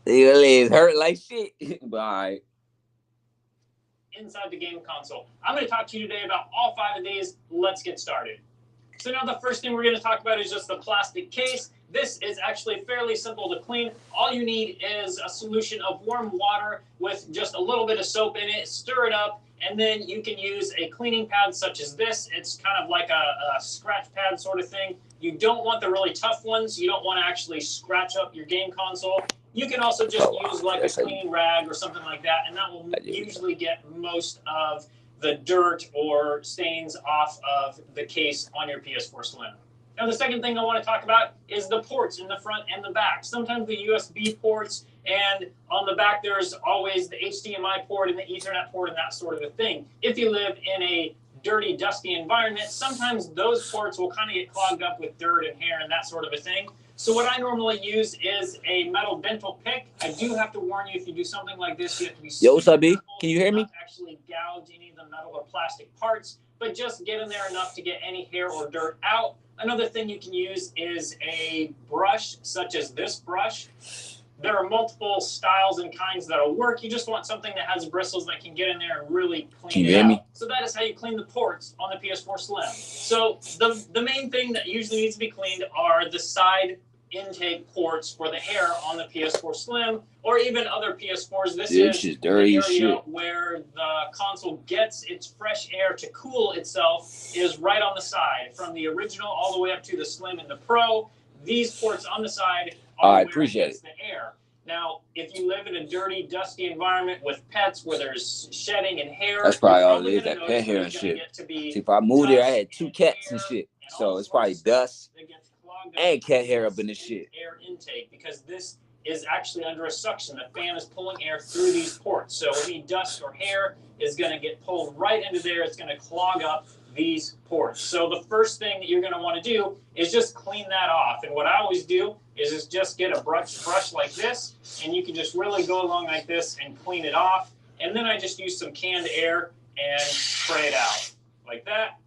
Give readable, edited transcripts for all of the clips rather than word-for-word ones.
Your legs hurt like shit. But all right. Inside the game console. I'm going to talk to you today about all 5 of these. Let's get started. So now the first thing we're going to talk about is just the plastic case. This is actually fairly simple to clean. All you need is a solution of warm water with just a little bit of soap in it. Stir it up, and then you can use a cleaning pad such as this. It's kind of like a scratch pad sort of thing. You don't want the really tough ones. You don't want to actually scratch up your game console. You can also just use like a cleaning rag or something like that, and that will usually get most of the dirt or stains off of the case on your PS4 Slim. Now, the second thing I want to talk about is the ports in the front and the back. Sometimes the USB ports, and on the back there's always the HDMI port and the Ethernet port and that sort of a thing. If you live in a dirty, dusty environment, sometimes those ports will kind of get clogged up with dirt and hair and that sort of a thing. So what I normally use is a metal dental pick. I do have to warn you, if you do something like this, you have to be Yo, what's up, B? Can you hear me? Not actually gouge any of the metal or plastic parts, but just get in there enough to get any hair or dirt out. Another thing you can use is a brush, such as this brush. There are multiple styles and kinds that'll work. You just want something that has bristles that can get in there and really clean it out. So that is how you clean the ports on the PS4 Slim. So the main thing that usually needs to be cleaned are the side intake ports for the hair on the PS4 Slim, or even other PS4s. This is dirty the area where the console gets its fresh air to cool itself is right on the side, from the original all the way up to the Slim and the Pro. These ports on the side are where it gets the air. Now, if you live in a dirty, dusty environment with pets where there's shedding and hair, that's probably all it is, that pet hair and shit. See, if I moved there, I had 2 cats and shit. So it's probably dust and cat hair up in this shit. Air intake, because this is actually under a suction. The fan is pulling air through these ports. So any dust or hair is going to get pulled right into there. It's going to clog up these ports. So the first thing that you're going to want to do is just clean that off. And what I always do is just get a brush like this, and you can just really go along like this and clean it off. And then I just use some canned air and spray it out like that.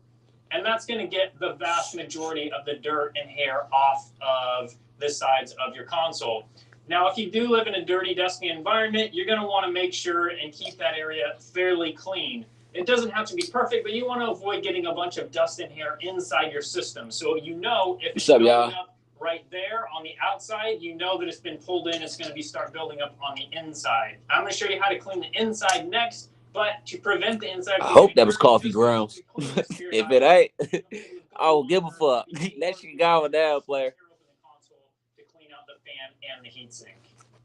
And that's going to get the vast majority of the dirt and hair off of the sides of your console. Now, if you do live in a dirty, dusty environment, you're going to want to make sure and keep that area fairly clean. It doesn't have to be perfect, but you want to avoid getting a bunch of dust and hair inside your system. So you know if it's building up right there on the outside, you know that it's been pulled in. It's going to start building up on the inside. I'm going to show you how to clean the inside next. But to prevent the inside, I hope that was coffee grounds. If it ain't, I don't give a fuck. That shit going down, player. To clean out the fan and the heatsink.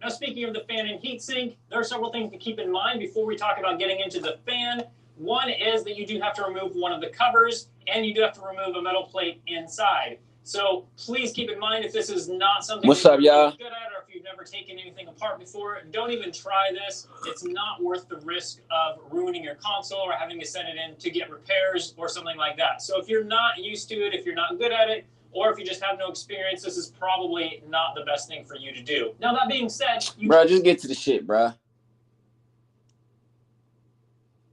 Now, speaking of the fan and heatsink, there are several things to keep in mind before we talk about getting into the fan. One is that you do have to remove one of the covers, and you do have to remove a metal plate inside. So please keep in mind, if this is not something you're good at, or if you've never taken anything apart before, don't even try this. It's not worth the risk of ruining your console or having to send it in to get repairs or something like that. So if you're not used to it, if you're not good at it, or if you just have no experience, this is probably not the best thing for you to do. Now, that being said, bro, just get to the shit, bro.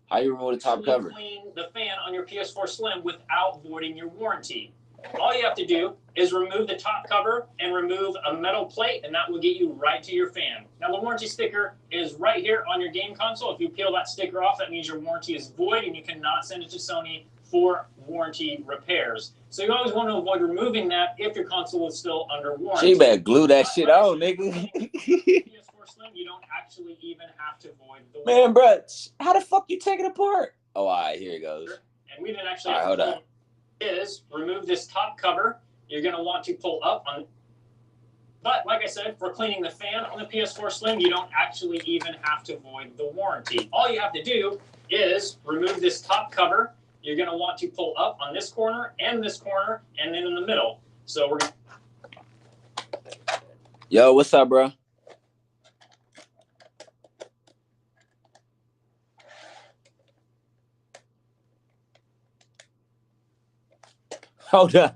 How you remove the top cover? Clean the fan on your PS4 Slim without voiding your warranty. All you have to do is remove the top cover and remove a metal plate, and that will get you right to your fan. Now, the warranty sticker is right here on your game console. If you peel that sticker off, that means your warranty is void, and you cannot send it to Sony for warranty repairs. So you always want to avoid removing that if your console is still under warranty. She better glue that shit on, nigga. PS4 Slim, you don't actually even have to void the warranty. Man, bro, how the fuck you take it apart? Oh, all right, here it goes. And we didn't actually have to pull. Is remove this top cover. You're going to want to pull up on. But like I said, for cleaning the fan on the PS4 Slim, you don't actually even have to void the warranty. All you have to do is remove this top cover. You're going to want to pull up on this corner, and then in the middle. So we're going to... Yo, what's up, bro? Hold on.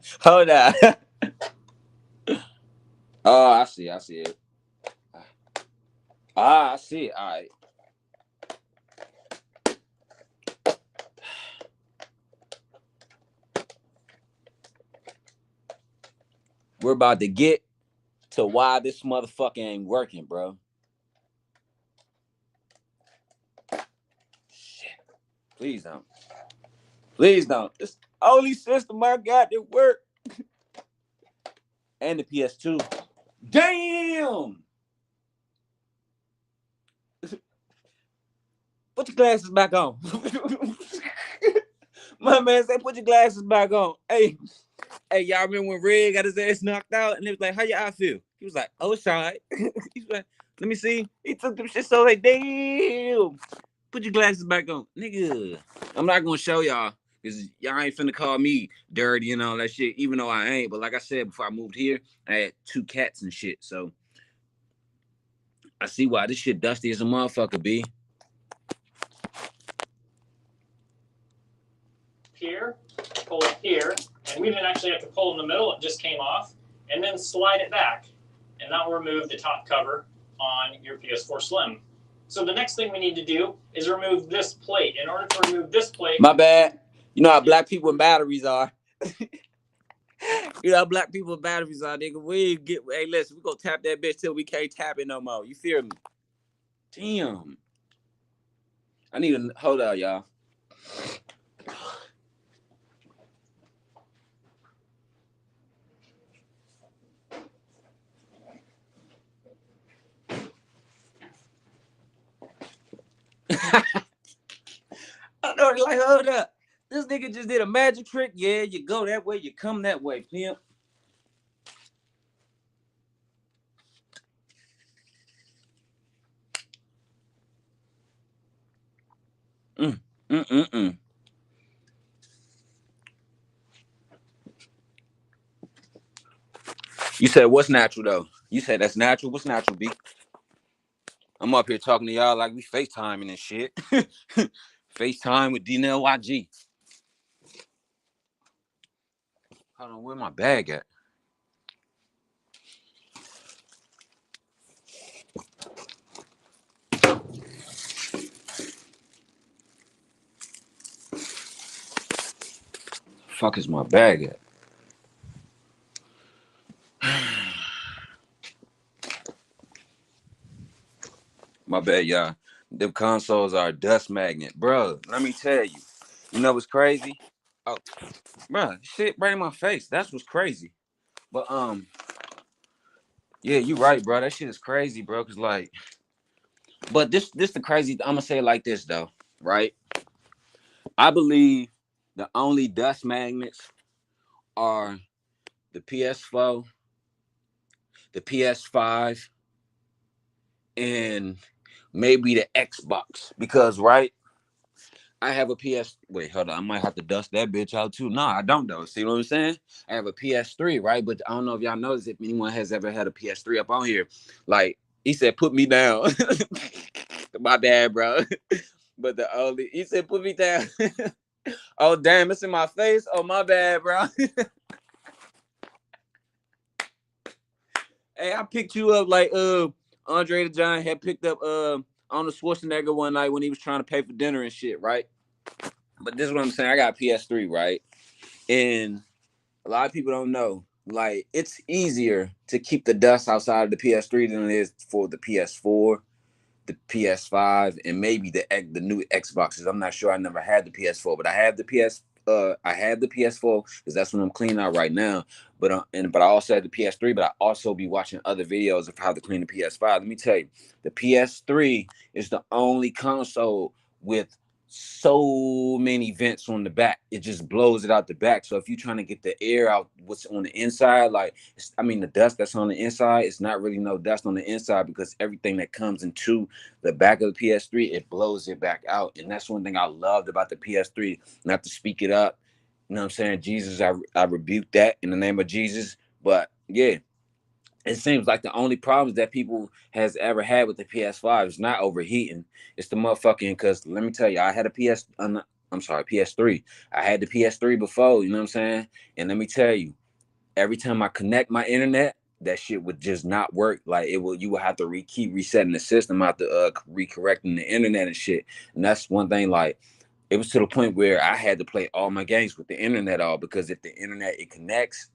Oh, I see it. I see it. All right. We're about to get to why this motherfucker ain't working, bro. Shit. Please don't. Please don't. It's the only system I got that work. And the PS2. Damn! Put your glasses back on. My man said, put your glasses back on. Hey, y'all remember when Red got his ass knocked out and it was like, how your eye feel? He was like, oh, it's all right. He was like, let me see. He took them shit so like, damn. Put your glasses back on. Nigga. I'm not gonna show y'all because y'all ain't finna call me dirty and all that shit, even though I ain't. But like I said, before I moved here, I had 2 cats and shit. So I see why this shit dusty as a motherfucker, B. Here, pull it here, and we didn't actually have to pull in the middle, it just came off, and then slide it back, and that will remove the top cover on your PS4 Slim. So the next thing we need to do is remove this plate. In order to remove this plate... My bad. You know how black people and batteries are. You know how black people and batteries are, nigga. Hey, listen, we gonna tap that bitch till we can't tap it no more. You feel me? Damn. I need to hold out, y'all. I know, like, hold up. This nigga just did a magic trick. Yeah, you go that way, you come that way, pimp. You said what's natural though? You said that's natural. What's natural, B? I'm up here talking to y'all like we FaceTiming and shit. FaceTime with D-Nell YG. Hold on, where my bag at? Fuck is my bag at? My bad, y'all. Them consoles are a dust magnet, bro. Let me tell you. You know what's crazy? Oh, bro, shit right in my face. That's what's crazy. But yeah, you right, bro. That shit is crazy, bro. Cause like, but this the crazy. I'm gonna say it like this though, right? I believe the only dust magnets are the PS4, the PS5, and maybe the Xbox. Because right, I have a PS. Wait, hold on. I might have to dust that bitch out too. No, I don't though. See what I'm saying? I have a PS3, right? But I don't know if y'all noticed if anyone has ever had a PS3 up on here. Like he said, put me down. My bad, bro. But he said, put me down. Oh damn, it's in my face. Oh my bad, bro. Hey, I picked you up like Andre the Giant had picked up on the Schwarzenegger one night when he was trying to pay for dinner and shit, right? But this is what I'm saying. I got PS3, right? And a lot of people don't know. Like, it's easier to keep the dust outside of the PS3 than it is for the PS4, the PS5, and maybe the new Xboxes. I'm not sure. I never had the PS4, but I have the I have the PS4 because that's what I'm cleaning out right now. But I also have the PS3, but I also be watching other videos of how to clean the PS5. Let me tell you, the PS3 is the only console with so many vents on the back. It just blows it out the back. So if you're trying to get the air out, what's on the inside, like the dust that's on the inside, it's not really no dust on the inside because everything that comes into the back of the PS3, it blows it back out. And that's one thing I loved about the PS3. Not to speak it up, you know what I'm saying? Jesus, I rebuke that in the name of Jesus. But yeah, it seems like the only problems that people has ever had with the PS5 is not overheating. It's the motherfucking, because let me tell you, I had a PS3. I had the PS3 before, you know what I'm saying? And let me tell you, every time I connect my internet, that shit would just not work. Like you would have to keep resetting the system out to recorrecting the internet and shit. And that's one thing, like, it was to the point where I had to play all my games with the internet all, because if the internet, it connects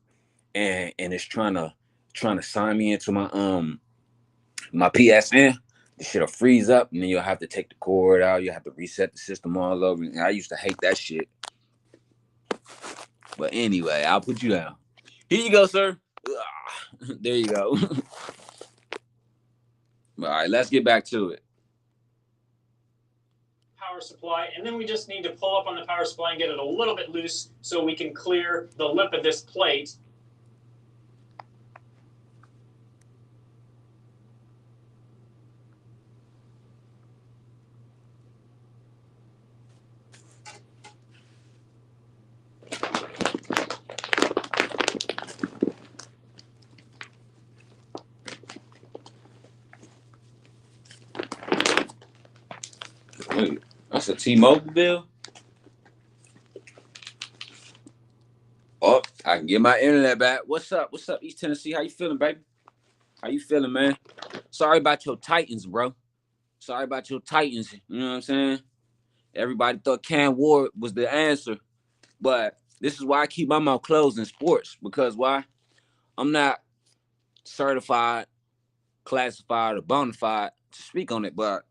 and it's trying to trying to sign me into my PSN, the shit'll freeze up, and then you'll have to take the cord out. You have to reset the system all over. And I used to hate that shit. But anyway, I'll put you down. Here you go, sir. There you go. All right, let's get back to it. Power supply, and then we just need to pull up on the power supply and get it a little bit loose so we can clear the lip of this plate. Wait, that's a T-Mobile bill? Oh, I can get my internet back. What's up? What's up, East Tennessee? How you feeling, baby? How you feeling, man? Sorry about your Titans, bro. Sorry about your Titans. You know what I'm saying? Everybody thought Cam Ward was the answer. But this is why I keep my mouth closed in sports. Because why? I'm not certified, classified, or bona fide to speak on it. But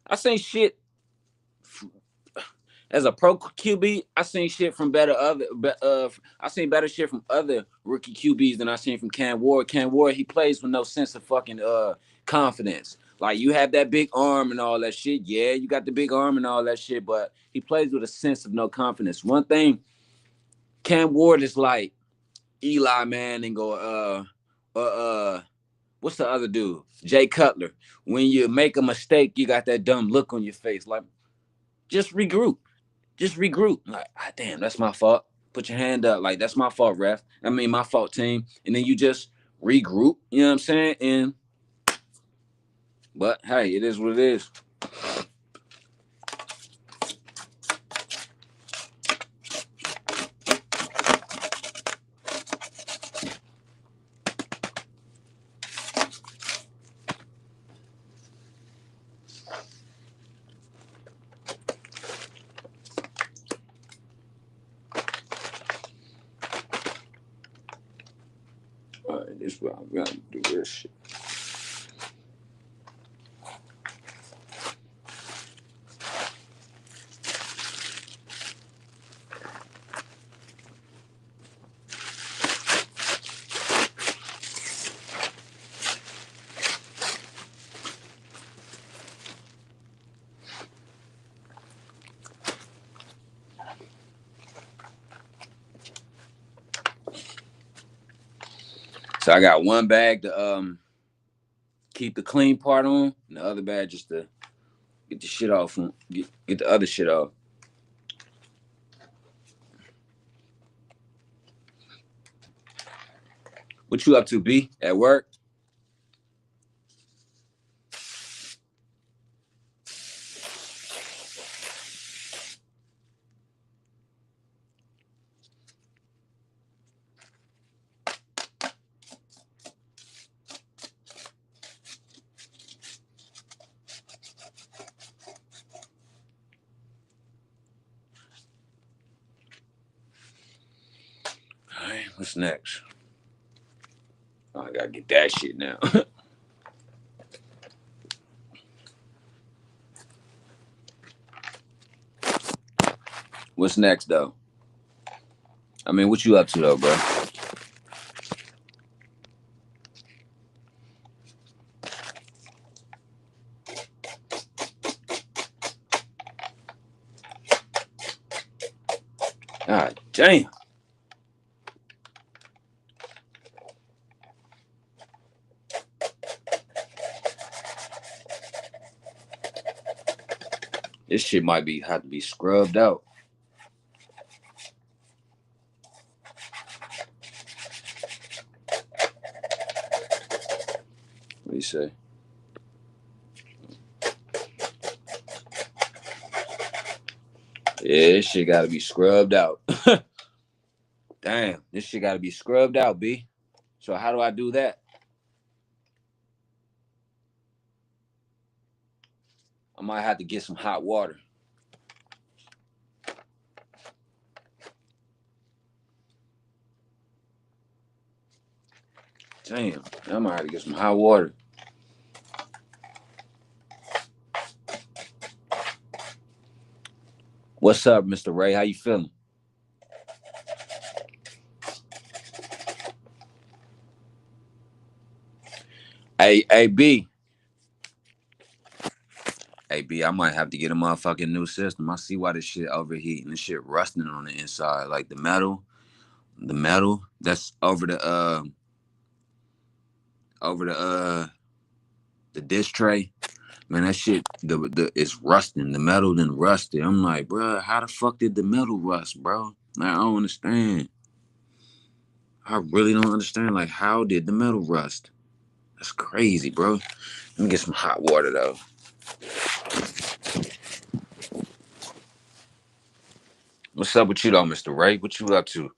I say shit as a pro QB. I seen shit from I seen better shit from other rookie QBs than I seen from Cam Ward. Cam Ward, he plays with no sense of fucking confidence. Like, you have that big arm and all that shit. Yeah, you got the big arm and all that shit, but he plays with a sense of no confidence. One thing, Cam Ward is like Eli Manning or what's the other dude? Jay Cutler. When you make a mistake, you got that dumb look on your face. Like, just regroup. Just regroup. Like, damn, that's my fault. Put your hand up. Like, that's my fault, ref. I mean, my fault, team. And then you just regroup. You know what I'm saying? But hey, it is what it is. All right, this is what I'm gonna do this shit. So I got one bag to keep the clean part on, and the other bag just to get the shit off, get the other shit off. What you up to, B? At work? All right, what's next? Oh, I gotta get that shit now. What's next, though? I mean, what you up to, though, bro? God damn. This shit might have to be scrubbed out. What do you say? Yeah, this shit gotta be scrubbed out. Damn, this shit gotta be scrubbed out, B. So how do I do that? I might have to get some hot water. Damn, I might have to get some hot water. What's up, Mr. Ray? How you feeling? Hey, B. Hey, B, I might have to get a motherfucking new system. I see why this shit overheating. This shit rusting on the inside. Like the metal that's over the dish tray. Man, that shit the it's rusting. The metal then rusted. I'm like, bro, how the fuck did the metal rust, bro? Like, I don't understand. I really don't understand. Like, how did the metal rust? That's crazy, bro. Let me get some hot water though. What's up with you though, Mr. Ray? What you up to?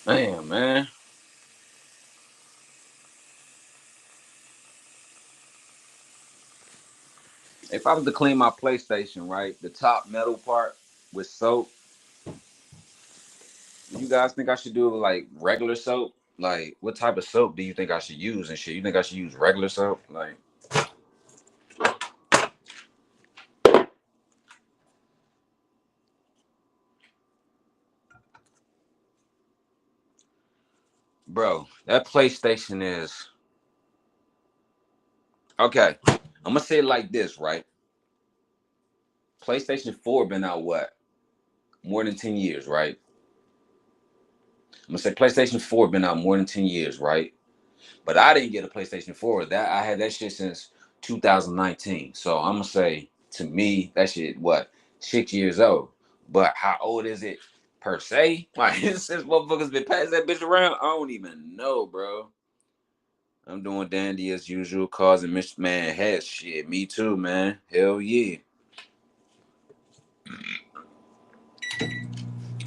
Damn, man. If I was to clean my PlayStation, right, the top metal part with soap, you guys think I should do it with like regular soap? Like, what type of soap do you think I should use and shit? You think I should use regular soap? Like, bro, that PlayStation is okay. I'm gonna say it like this, right? PlayStation 4 been out what? More than 10 years, right? I'm gonna say PlayStation 4 been out more than 10 years, right? But I didn't get a PlayStation 4. That I had that shit since 2019. So I'm gonna say to me, that shit what 6 years old. But how old is it per se? Like since motherfuckers been passing that bitch around, I don't even know, bro. I'm doing dandy as usual, causing man head shit. Me too, man. Hell yeah.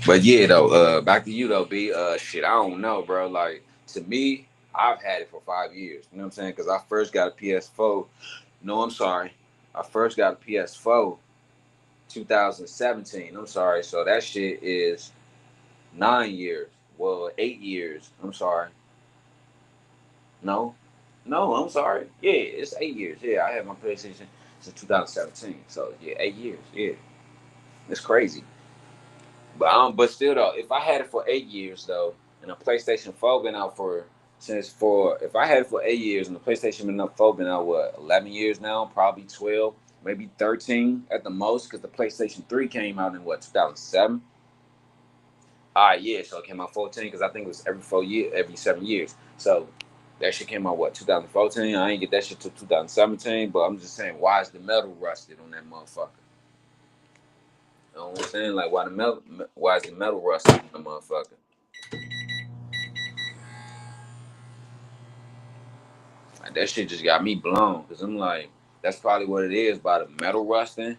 But yeah, though, back to you though, B. Shit, I don't know, bro. Like to me, I've had it for 5 years. You know what I'm saying? Because I first got a PS4. No, I'm sorry. I first got a PS4 2017. I'm sorry. So that shit is 9 years. Well, 8 years. I'm sorry. No, no, I'm sorry. Yeah, it's 8 years. Yeah, I had my PlayStation since 2017. So yeah, 8 years. Yeah, it's crazy. But still though, if I had it for 8 years though, and the PlayStation 4 been out for since for if I had it for 8 years and the PlayStation been up 4 been out what 11 years now, probably 12, maybe 13 at the most, because the PlayStation 3 came out in what 2007. Yeah, so it came out 14 because I think it was every 4 years, every 7 years. So that shit came out what 2014. I ain't get that shit till 2017, but I'm just saying, why is the metal rusted on that motherfucker? You know what I'm saying? Like why is the metal rusted on the motherfucker? Like, that shit just got me blown because I'm like, that's probably what it is by the metal rusting.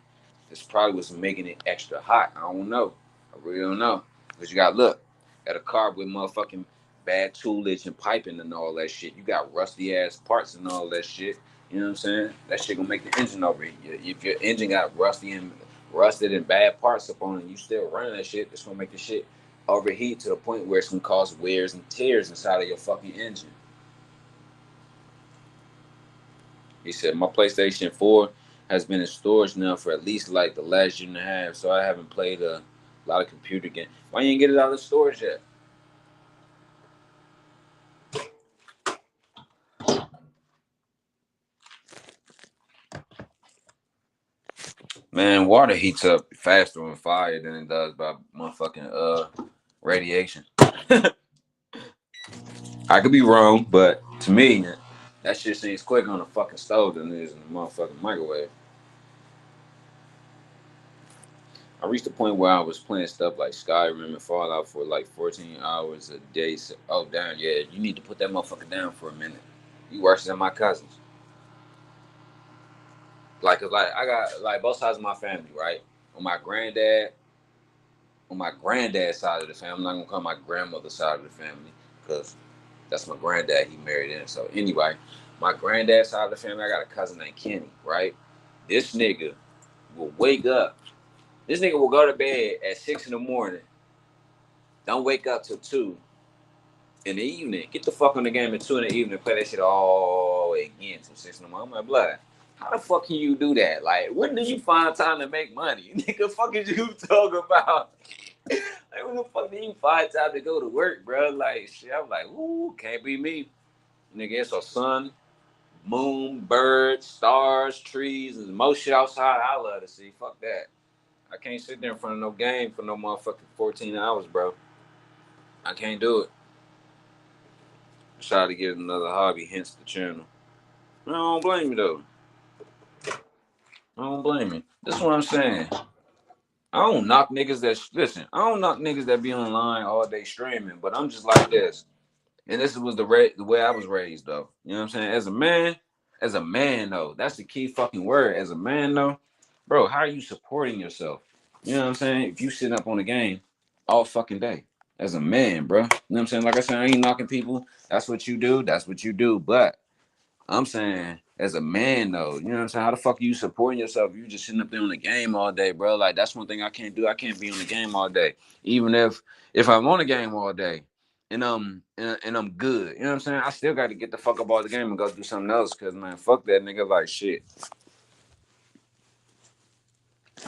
It's probably what's making it extra hot. I don't know. I really don't know. Because you got look at a car with motherfucking bad toolage and piping and all that shit. You got rusty ass parts and all that shit. You know what I'm saying? That shit gonna make the engine overheat. If your engine got rusted and bad parts up on it, and you still running that shit, it's gonna make the shit overheat to the point where it's gonna cause wears and tears inside of your fucking engine. He said, my PlayStation 4 has been in storage now for at least like the last year and a half, so I haven't played a lot of computer games. Why you ain't get it out of storage yet? Man, water heats up faster on fire than it does by motherfucking radiation. I could be wrong, but to me, that shit seems quicker on a fucking stove than it is in a motherfucking microwave. I reached the point where I was playing stuff like Skyrim and Fallout for like 14 hours a day. So, oh damn, yeah, you need to put that motherfucker down for a minute. You worse than my cousins. Like, 'cause, like I got like both sides of my family, right? On my granddad, on my granddad's side of the family. I'm not gonna call my grandmother's side of the family because that's my granddad. He married in. So anyway, my granddad's side of the family, I got a cousin named Kenny. Right, this nigga will wake up. This nigga will go to bed at 6 in the morning. Don't wake up till 2 in the evening. Get the fuck on the game at 2 in the evening. Play that shit all the way again till 6 in the morning. I'm like, blood. How the fuck can you do that? Like, when do you find time to make money? Nigga, fuck is you talking about? Like, when the fuck do you find time to go to work, bro? Like, shit, I'm like, ooh, can't be me. Nigga, it's a sun, moon, birds, stars, trees, and most shit outside I love to see. Fuck that. I can't sit there in front of no game for no motherfucking 14 hours, bro. I can't do it. Try to get another hobby, hence the channel. I don't blame you, though. I don't blame you. That's what I'm saying. I don't knock niggas that, listen, I don't knock niggas that be online all day streaming, but I'm just like this. And this was the way I was raised, though. You know what I'm saying? As a man, though, that's the key fucking word. As a man, though, bro, how are you supporting yourself? You know what I'm saying? If you sitting up on the game all fucking day, as a man, bro. You know what I'm saying? Like I said, I ain't knocking people. That's what you do. That's what you do. But I'm saying, as a man, though, you know what I'm saying? How the fuck are you supporting yourself? You just sitting up there on the game all day, bro. Like, that's one thing I can't do. I can't be on the game all day. Even if I'm on the game all day and I'm good, you know what I'm saying? I still got to get the fuck up out the game and go do something else. Cause man, fuck that nigga. Like shit.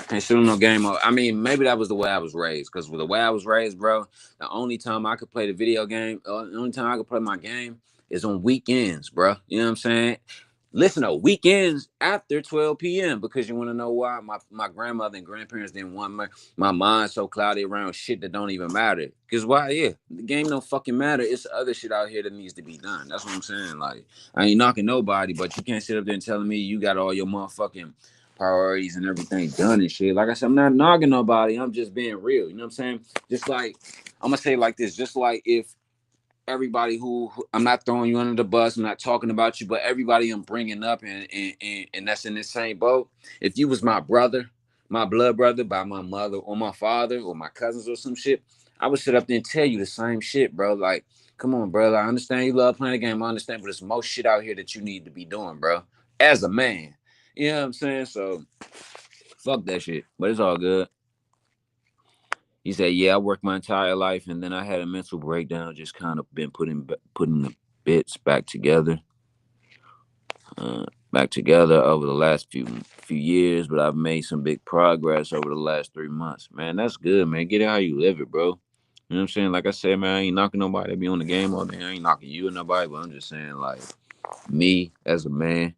Can't sit on no game. I mean, maybe that was the way I was raised. Cause with the way I was raised, bro, the only time I could play the video game, the only time I could play my game is on weekends, bro. You know what I'm saying? Listen, though, weekends after 12 p.m. because you want to know why my grandmother and grandparents didn't want my mind so cloudy around shit that don't even matter. Because why? Yeah, the game don't fucking matter. It's the other shit out here that needs to be done. That's what I'm saying. Like, I ain't knocking nobody, but you can't sit up there and telling me you got all your motherfucking priorities and everything done and shit. Like I said, I'm not knocking nobody. I'm just being real. You know what I'm saying? Just like, I'm going to say it like this. Just like if everybody who I'm not throwing you under the bus, I'm not talking about you, but everybody I'm bringing up and that's in the same boat. If you was my brother, my blood brother by my mother or my father or my cousins or some shit, I would sit up there and tell you the same shit, bro. Like, come on, bro. I understand you love playing the game. I understand, but there's most shit out here that you need to be doing, bro. As a man. You know what I'm saying? So fuck that shit. But it's all good. He said, "Yeah, I worked my entire life, and then I had a mental breakdown. Just kind of been putting the bits back together over the last few years. But I've made some big progress over the last 3 months. Man, that's good, man. Get it how you live it, bro. You know what I'm saying? Like I said, man, I ain't knocking nobody to be on the game all day. I ain't knocking you or nobody, but I'm just saying, like me as a man,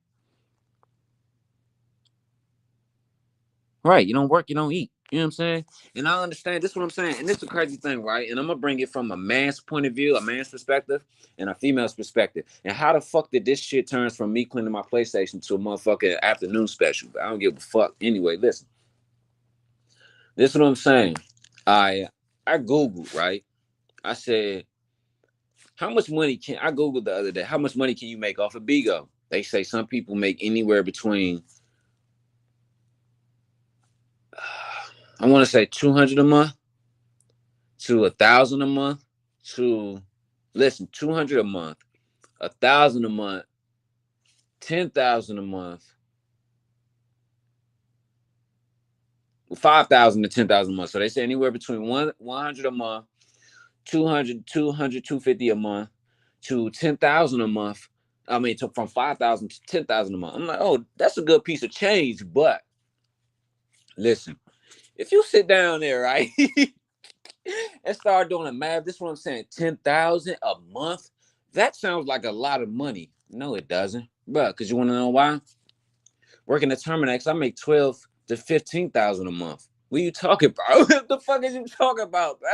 right? You don't work, you don't eat. You know what I'm saying? And I understand this is what I'm saying. And this is the crazy thing, right? And I'm gonna bring it from a man's point of view, a man's perspective, and a female's perspective. And how the fuck did this shit turn from me cleaning my PlayStation to a motherfucking afternoon special? I don't give a fuck. Anyway, listen. This is what I'm saying. I I Googled, right? I said, how much money can I Googled the other day? How much money can you make off of Bigo? They say some people make anywhere between I want to say 200 a month to 1,000 a month to listen 200 a month, 1,000 a month, 10,000 a month, 5,000 to 10,000 a month. So they say anywhere between 100 a month, 250 a month to 10,000 a month. I mean, from 5,000 to 10,000 a month. I'm like, oh, that's a good piece of change. But listen, if you sit down there, right, and start doing the math, this is what I'm saying 10,000 a month. That sounds like a lot of money. No, it doesn't. But because you want to know why? Working at Terminex, I make 12 to 15,000 a month. What are you talking about? What the fuck is you talking about, bro?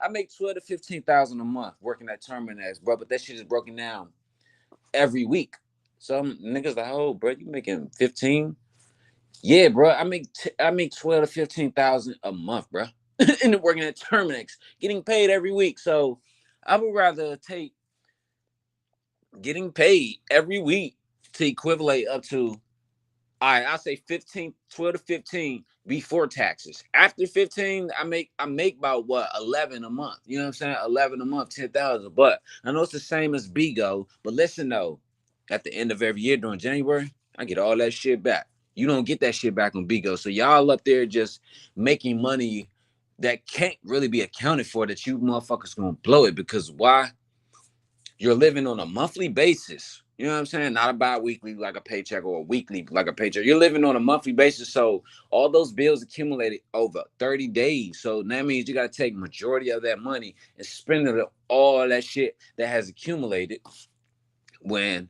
I make 12 to 15,000 a month working at Terminex, bro. But that shit is broken down every week. Some niggas like, oh, bro, you making 15? Yeah, bro. I make 12 to 15,000 a month, bro. And working at Terminex, getting paid every week. So I would rather take getting paid every week to equivalent up to All right, I'll say 15, 12 to 15 before taxes. After 15, I make about what 11 a month. You know what I'm saying? 11 a month, 10,000. But I know it's the same as Bigo. But listen though, at the end of every year during January, I get all that shit back. You don't get that shit back on Bigo. So y'all up there just making money that can't really be accounted for, that you motherfuckers gonna blow it. Because why? You're living on a monthly basis. You know what I'm saying? Not a bi-weekly like a paycheck, or a weekly like a paycheck. You're living on a monthly basis. So all those bills accumulated over 30 days. So that means you got to take majority of that money and spend it on all that shit that has accumulated. When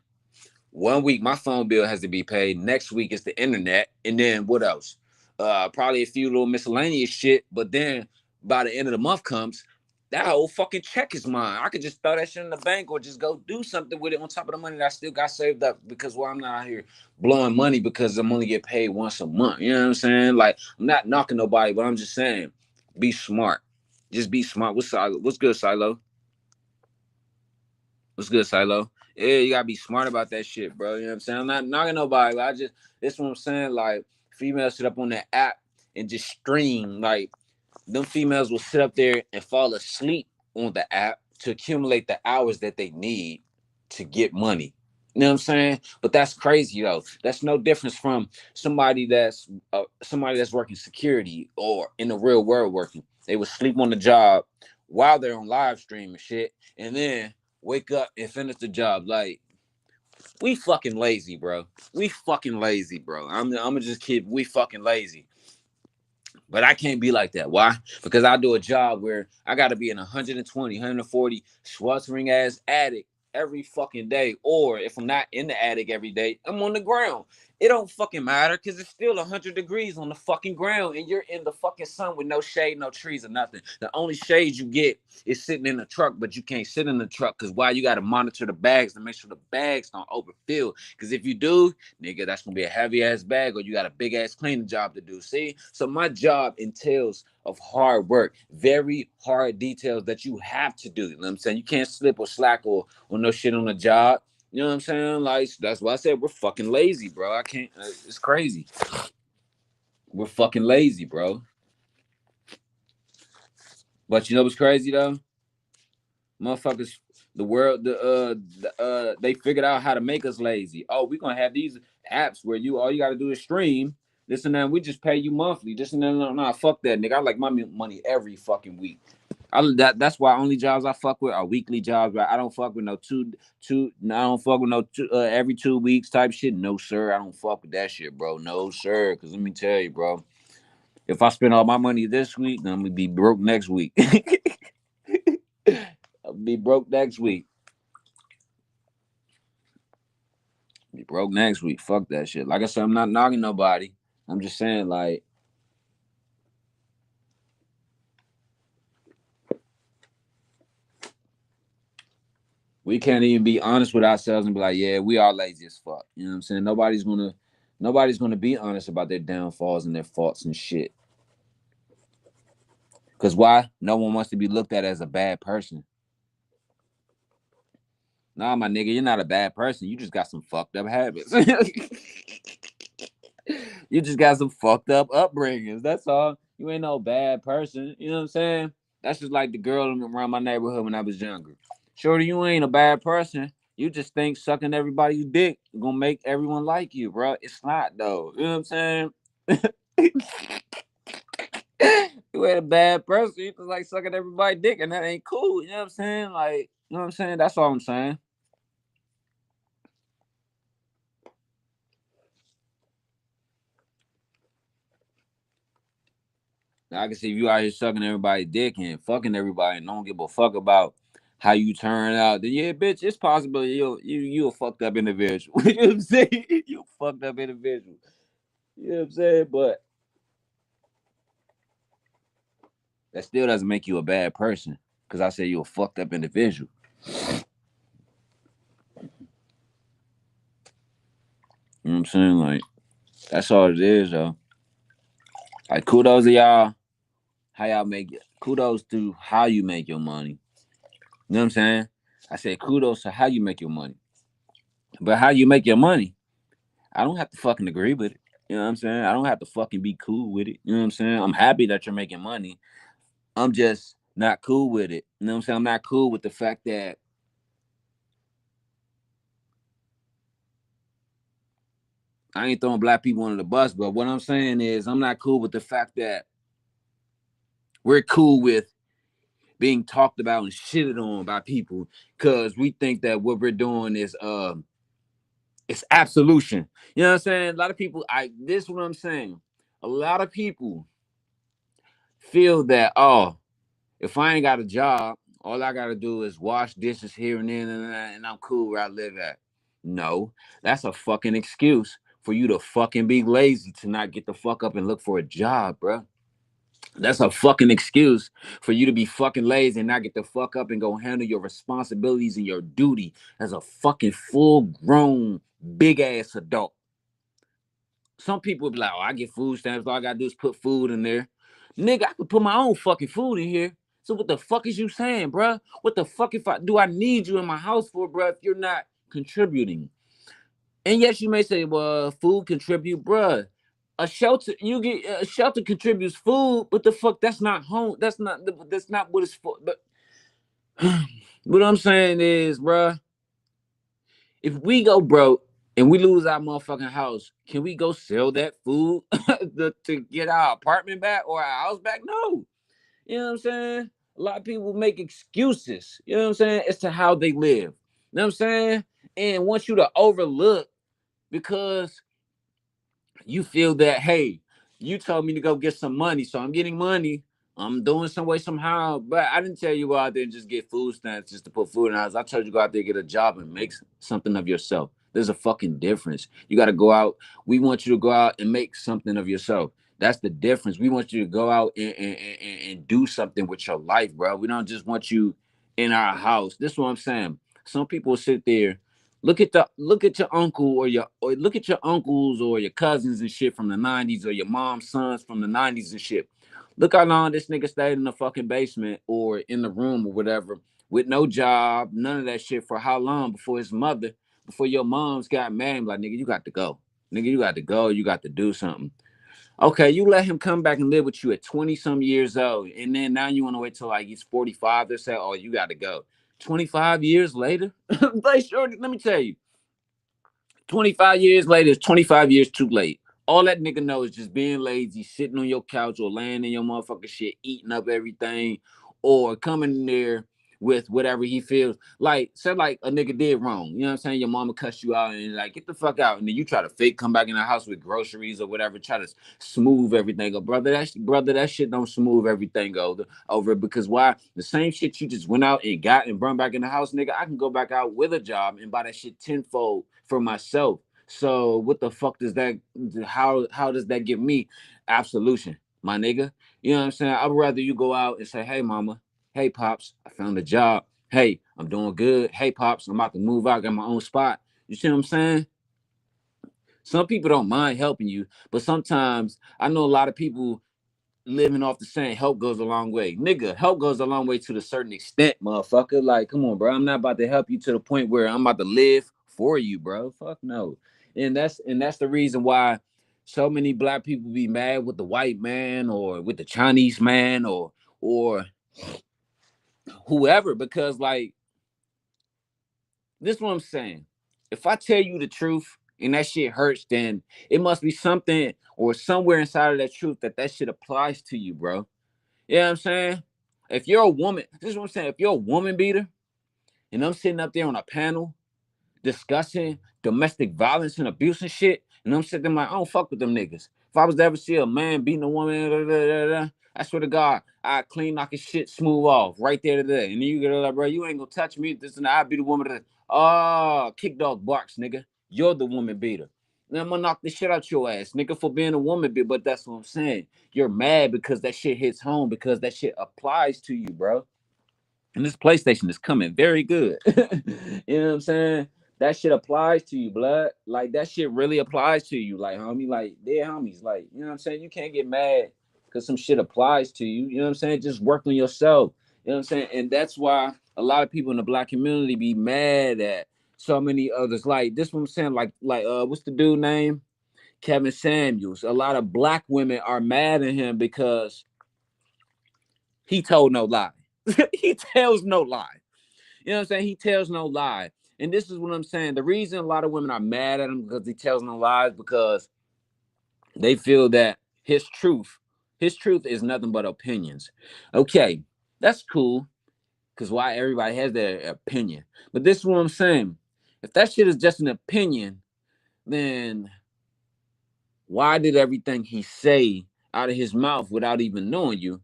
1 week my phone bill has to be paid, next week it's the internet, and then what else? Probably a few little miscellaneous shit. But then by the end of the month comes, that whole fucking check is mine. I could just throw that shit in the bank or just go do something with it on top of the money that I still got saved up. Because I'm not out here blowing money because I'm only get paid once a month. You know what I'm saying? Like, I'm not knocking nobody, but I'm just saying, be smart. Just be smart. What's good, Silo? What's good, Silo? Yeah, you gotta be smart about that shit, bro. You know what I'm saying? I'm not knocking nobody. I just, this what I'm saying. Like, females sit up on that app and just stream. Like, them females will sit up there and fall asleep on the app to accumulate the hours that they need to get money. You know what I'm saying? But that's crazy though. That's no difference from somebody that's working security or in the real world working. They would sleep on the job while they're on live stream and shit, and then wake up and finish the job. Like, we fucking lazy, bro. We fucking lazy, bro. I'm just kidding. We fucking lazy. But I can't be like that. Why? Because I do a job where I got to be in 120, 140 sweltering ass attic every fucking day. Or if I'm not in the attic every day, I'm on the ground. It don't fucking matter because it's still 100 degrees on the fucking ground and you're in the fucking sun with no shade, no trees, or nothing. The only shade you get is sitting in the truck, but you can't sit in the truck because why? You got to monitor the bags to make sure the bags don't overfill. Because if you do, nigga, that's gonna be a heavy ass bag, or you got a big ass cleaning job to do. See, so my job entails of hard work, very hard details that you have to do. You know what I'm saying? You can't slip or slack or no shit on the job. You know what I'm saying? Like, that's why I said we're fucking lazy, bro. I can't. It's crazy. We're fucking lazy, bro. But you know what's crazy though? Motherfuckers, the world, they figured out how to make us lazy. Oh, we're gonna have these apps where you all you gotta do is stream this and that. We just pay you monthly. This and that. No, nah, fuck that, nigga. I like my money every fucking week. That's why only jobs I fuck with are weekly jobs. Right? I don't fuck with no two. No, I don't fuck with no every 2 weeks type shit. No sir, I don't fuck with that shit, bro. No sir, because let me tell you, bro. If I spend all my money this week, then I'm gonna be broke next week. I'll be broke next week. Be broke next week. Fuck that shit. Like I said, I'm not knocking nobody. I'm just saying, like, we can't even be honest with ourselves and be like, yeah, we are lazy as fuck. You know what I'm saying? Nobody's gonna be honest about their downfalls and their faults and shit. Cause why? No one wants to be looked at as a bad person. Nah, my nigga, you're not a bad person. You just got some fucked up habits. You just got some fucked up upbringings. That's all. You ain't no bad person. You know what I'm saying? That's just like the girl around my neighborhood when I was younger. Shorty, you ain't a bad person. You just think sucking everybody's dick gonna make everyone like you, bro. It's not though. You know what I'm saying? You ain't a bad person. You just like sucking everybody's dick, and that ain't cool. You know what I'm saying? Like, you know what I'm saying? That's all I'm saying. Now, I can see if you out here sucking everybody's dick and fucking everybody and don't give a fuck about how you turn out, then yeah, bitch, it's possible you a fucked up individual. You know what I'm saying? You a fucked up individual. You know what I'm saying? But that still doesn't make you a bad person. Cause I say you a fucked up individual. You know what I'm saying? Like, that's all it is, though. Like, kudos to y'all. How y'all make it. Kudos to how you make your money. You know what I'm saying? I said kudos to how you make your money. But how you make your money, I don't have to fucking agree with it. You know what I'm saying? I don't have to fucking be cool with it. You know what I'm saying? I'm happy that you're making money. I'm just not cool with it. You know what I'm saying? I'm not cool with the fact that I ain't throwing black people under the bus, but what I'm saying is I'm not cool with the fact that we're cool with being talked about and shitted on by people because we think that what we're doing is it's absolution. You know what I'm saying? A lot of people, this is what I'm saying. A lot of people feel that, oh, if I ain't got a job, all I gotta do is wash dishes here and then and I'm cool where I live at. No, that's a fucking excuse for you to fucking be lazy to not get the fuck up and look for a job, bro. That's a fucking excuse for you to be fucking lazy and not get the fuck up and go handle your responsibilities and your duty as a fucking full grown big ass adult. Some people be like, oh, I get food stamps. All I gotta do is put food in there. Nigga, I could put my own fucking food in here. So what the fuck is you saying, bruh? What the fuck do I need you in my house for, bruh, if you're not contributing? And yes, you may say, well, food contribute, bruh. A shelter contributes food, but the fuck, that's not home. That's not what it's for. But what I'm saying is, bruh, if we go broke and we lose our motherfucking house, can we go sell that food to get our apartment back or our house back? No. You know what I'm saying? A lot of people make excuses, you know what I'm saying, as to how they live. You know what I'm saying? And want you to overlook because you feel that, hey, you told me to go get some money, so I'm getting money. I'm doing some way somehow, but I didn't tell you go out there and just get food stamps just to put food in the house. I told you go out there and get a job and make something of yourself. There's a fucking difference. You got to go out. We want you to go out and make something of yourself. That's the difference. We want you to go out and do something with your life, bro. We don't just want you in our house. This is what I'm saying. Some people sit there. Look at your uncle or look at your uncles or your cousins and shit from the 90s or your mom's sons from the 90s and shit. Look how long this nigga stayed in the fucking basement or in the room or whatever with no job, none of that shit for how long before your mom's got mad and like, nigga, you got to go. Nigga, you got to go. You got to do something. Okay, you let him come back and live with you at 20 some years old. And then now you want to wait till like he's 45 to say, oh, you got to go. 25 years later? Like, sure, let me tell you, 25 years later is 25 years too late. All that nigga know is just being lazy, sitting on your couch or laying in your motherfucking shit, eating up everything, or coming in there with whatever he feels. Like, say like a nigga did wrong. You know what I'm saying? Your mama cussed you out and like, get the fuck out. And then you try to fake come back in the house with groceries or whatever, try to smooth everything up. Brother, that shit don't smooth everything over because why? The same shit you just went out and got and brought back in the house, nigga, I can go back out with a job and buy that shit tenfold for myself. So what the fuck does that? How does that give me absolution, my nigga? You know what I'm saying? I'd rather you go out and say, "Hey, mama, hey, pops, I found a job. Hey, I'm doing good. Hey, pops, I'm about to move out, got my own spot." You see what I'm saying? Some people don't mind helping you, but sometimes I know a lot of people living off the saying help goes a long way. Nigga, help goes a long way to a certain extent, motherfucker. Like, come on, bro. I'm not about to help you to the point where I'm about to live for you, bro. Fuck no. And that's the reason why so many black people be mad with the white man or with the Chinese man or whoever, because like this is what I'm saying. If I tell you the truth and that shit hurts, then it must be something or somewhere inside of that truth that shit applies to you, bro. You know what I'm saying? If you're a woman, this is what I'm saying. If you're a woman beater and I'm sitting up there on a panel discussing domestic violence and abuse and shit, and I'm sitting there like, I don't fuck with them niggas. If I was to ever see a man beating a woman, I swear to God, I'd clean knock his shit smooth off right there today. And then you get like, bro, you ain't gonna touch me. This and I'd be the woman that, oh, kick dog barks, nigga. You're the woman beater. And I'm gonna knock the shit out your ass, nigga, for being a woman beater. But that's what I'm saying. You're mad because that shit hits home, because that shit applies to you, bro. And this PlayStation is coming very good. You know what I'm saying? That shit applies to you, blood. Like that shit really applies to you. Like, homie, like they're homies. Like, you know what I'm saying? You can't get mad because some shit applies to you. You know what I'm saying? Just work on yourself. You know what I'm saying? And that's why a lot of people in the black community be mad at so many others. Like this what I'm saying, like what's the dude name? Kevin Samuels. A lot of black women are mad at him because he told no lie. He tells no lie. You know what I'm saying? He tells no lie. And this is what I'm saying. The reason a lot of women are mad at him because he tells no lies because they feel that his truth is nothing but opinions. Okay, that's cool because why everybody has their opinion. But this is what I'm saying. If that shit is just an opinion, then why did everything he say out of his mouth without even knowing you,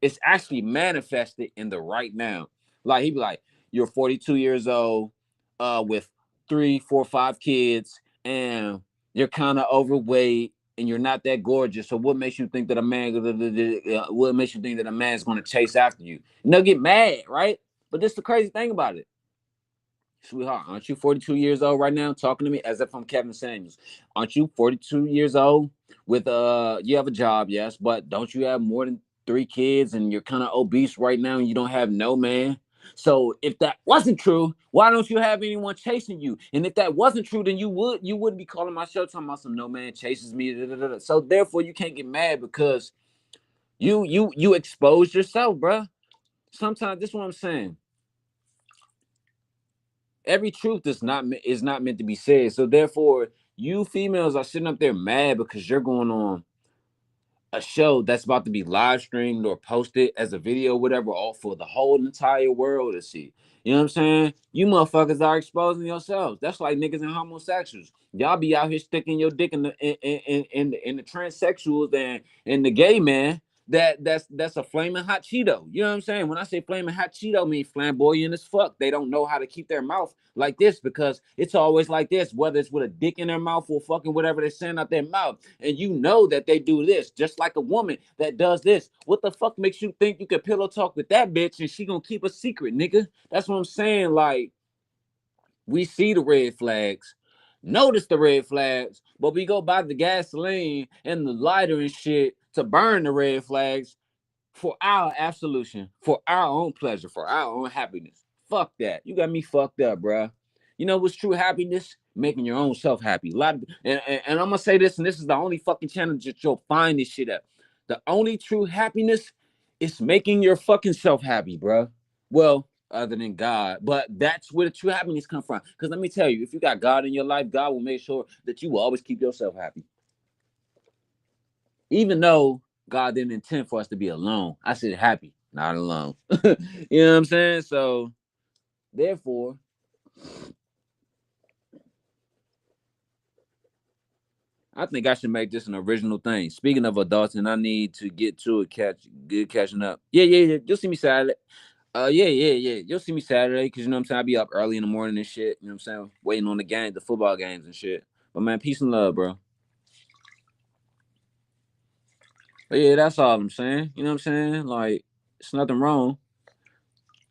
it's actually manifested in the right now. Like he'd be like, "You're 42 years old, with 3, 4, 5 kids, and you're kind of overweight, and you're not that gorgeous. So what makes you think that a man? What makes you think that a man's going to chase after you? And they'll get mad, right? But this is the crazy thing about it. Sweetheart, aren't you 42 years old right now talking to me as if I'm Kevin Samuels? Aren't you 42 years old with you have a job, yes, but don't you have more than 3 kids and you're kind of obese right now and you don't have no man? So if that wasn't true, why don't you have anyone chasing you? And if that wasn't true, then you wouldn't be calling my show talking about some no man chases me. Da, da, da, da. So therefore you can't get mad because you exposed yourself, bruh. Sometimes this is what I'm saying. Every truth is not meant to be said. So therefore, you females are sitting up there mad because you're going on a show that's about to be live streamed or posted as a video, whatever, all for the whole entire world to see. You know what I'm saying? You motherfuckers are exposing yourselves. That's like niggas and homosexuals. Y'all be out here sticking your dick in the transsexuals and the gay man. That's a flaming hot Cheeto. You know what I'm saying? When I say flaming hot Cheeto, I mean flamboyant as fuck. They don't know how to keep their mouth like this because it's always like this, whether it's with a dick in their mouth or fucking whatever they're saying out their mouth. And you know that they do this, just like a woman that does this. What the fuck makes you think you can pillow talk with that bitch and she gonna keep a secret, nigga? That's what I'm saying. Like, we see the red flags, notice the red flags, but we go buy the gasoline and the lighter and shit to burn the red flags for our absolution, for our own pleasure, for our own happiness. Fuck that. You got me fucked up, bruh. You know what's true happiness? Making your own self happy. And I'm gonna say this, and this is the only fucking channel that you'll find this shit at. The only true happiness is making your fucking self happy, bruh. Well, other than God, but that's where the true happiness come from. Because let me tell you, if you got God in your life, God will make sure that you will always keep yourself happy. Even though God didn't intend for us to be alone. I said happy, not alone. You know what I'm saying? So therefore, I think I should make this an original thing. Speaking of adults, and I need to get to it, good catching up. Yeah, yeah, yeah. You'll see me Saturday. Yeah, yeah, yeah. You'll see me Saturday because you know what I'm saying. I be up early in the morning and shit. You know what I'm saying, waiting on the game, the football games and shit. But man, peace and love, bro. But yeah, that's all I'm saying. You know what I'm saying? Like, it's nothing wrong.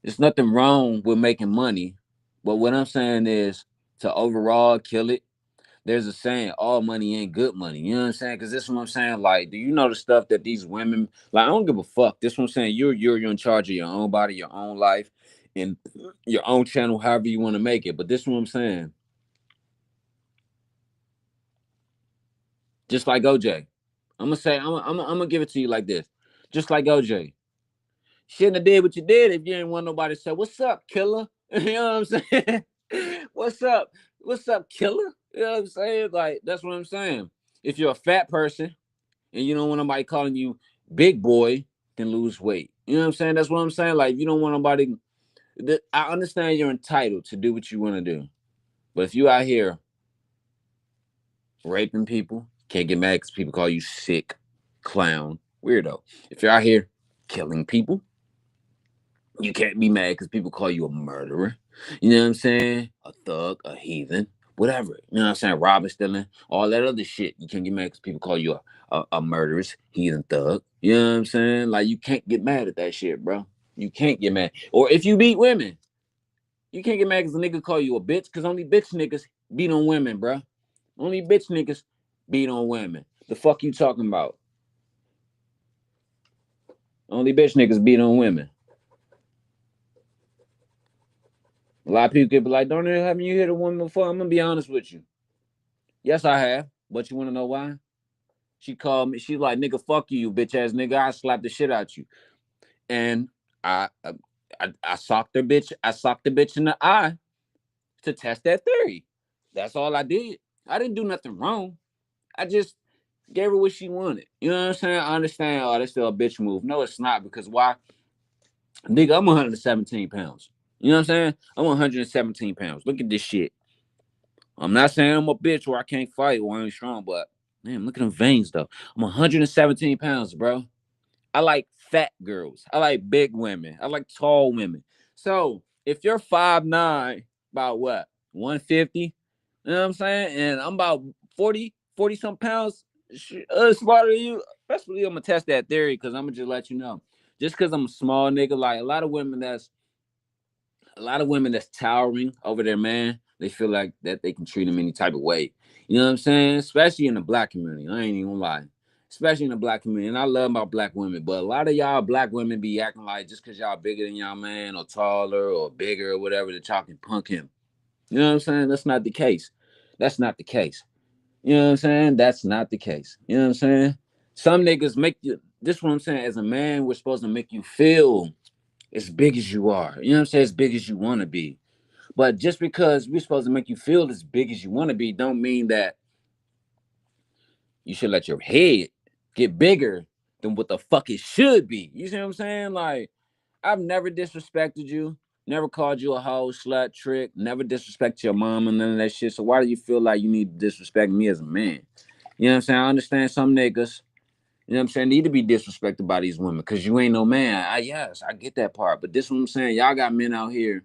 There's nothing wrong with making money, but what I'm saying is to overall kill it. There's a saying, all money ain't good money. You know what I'm saying? Because this is what I'm saying. Like, do you know the stuff that these women like? I don't give a fuck. This is what I'm saying. You're in charge of your own body, your own life, and your own channel, however you want to make it. But this is what I'm saying. Just like OJ, I'm gonna say, I'm gonna give it to you like this. Just like OJ, shouldn't have did what you did if you didn't want nobody to say, "What's up, killer?" You know what I'm saying? What's up? What's up, killer? You know what I'm saying? Like, that's what I'm saying. If you're a fat person and you don't want nobody calling you big boy, then lose weight. You know what I'm saying? That's what I'm saying. Like, you don't want nobody. I understand you're entitled to do what you want to do, but if you out here raping people, can't get mad because people call you sick, clown, weirdo. If you're out here killing people, you can't be mad because people call you a murderer. You know what I'm saying? A thug, a heathen, whatever. You know what I'm saying? Robbing, stealing, all that other shit. You can't get mad because people call you a murderous, heathen thug. You know what I'm saying? Like, you can't get mad at that shit, bro. You can't get mad. Or if you beat women, you can't get mad because a nigga call you a bitch because only bitch niggas beat on women, bro. Only bitch niggas beat on women. The fuck you talking about? Only bitch niggas beat on women. A lot of people could be like, don't ever have you hit a woman before? I'm gonna be honest with you. Yes, I have. But you want to know why? She called me. She's like, "Nigga, fuck you, you bitch ass nigga. I slap the shit out you." And I socked her bitch. I socked the bitch in the eye to test that theory. That's all I did. I didn't do nothing wrong. I just gave her what she wanted. You know what I'm saying? I understand. Oh, that's still a bitch move. No, it's not, because why? Nigga, I'm 117 pounds. You know what I'm saying? I'm 117 pounds. Look at this shit. I'm not saying I'm a bitch or I can't fight or I ain't strong, but man, look at them veins though. I'm 117 pounds, bro. I like fat girls. I like big women. I like tall women. So if you're 5'9", about what? 150? You know what I'm saying? And I'm about 40 some pounds smarter than you. Especially I'm gonna test that theory, because I'm gonna just let you know. Just because I'm a small nigga, like a lot of women that's towering over their man, they feel like that they can treat him any type of way. You know what I'm saying? Especially in the black community. I ain't even gonna lie. Especially in the black community. And I love my black women, but a lot of y'all black women be acting like just because y'all bigger than y'all man or taller or bigger or whatever, that y'all can punk him. You know what I'm saying? That's not the case. That's not the case. You know what I'm saying? That's not the case. You know what I'm saying? Some niggas make you, this is what I'm saying. As a man, we're supposed to make you feel as big as you are. You know what I'm saying? As big as you want to be. But just because we're supposed to make you feel as big as you want to be, don't mean that you should let your head get bigger than what the fuck it should be. You see what I'm saying? Like, I've never disrespected you, never called you a hoe, slut, trick, never disrespected your mom and none of that shit. So why do you feel like you need to disrespect me as a man? You know what I'm saying? I understand some niggas, you know what I'm saying, need to be disrespected by these women because you ain't no man. Yes, I get that part. But this is what I'm saying. Y'all got men out here,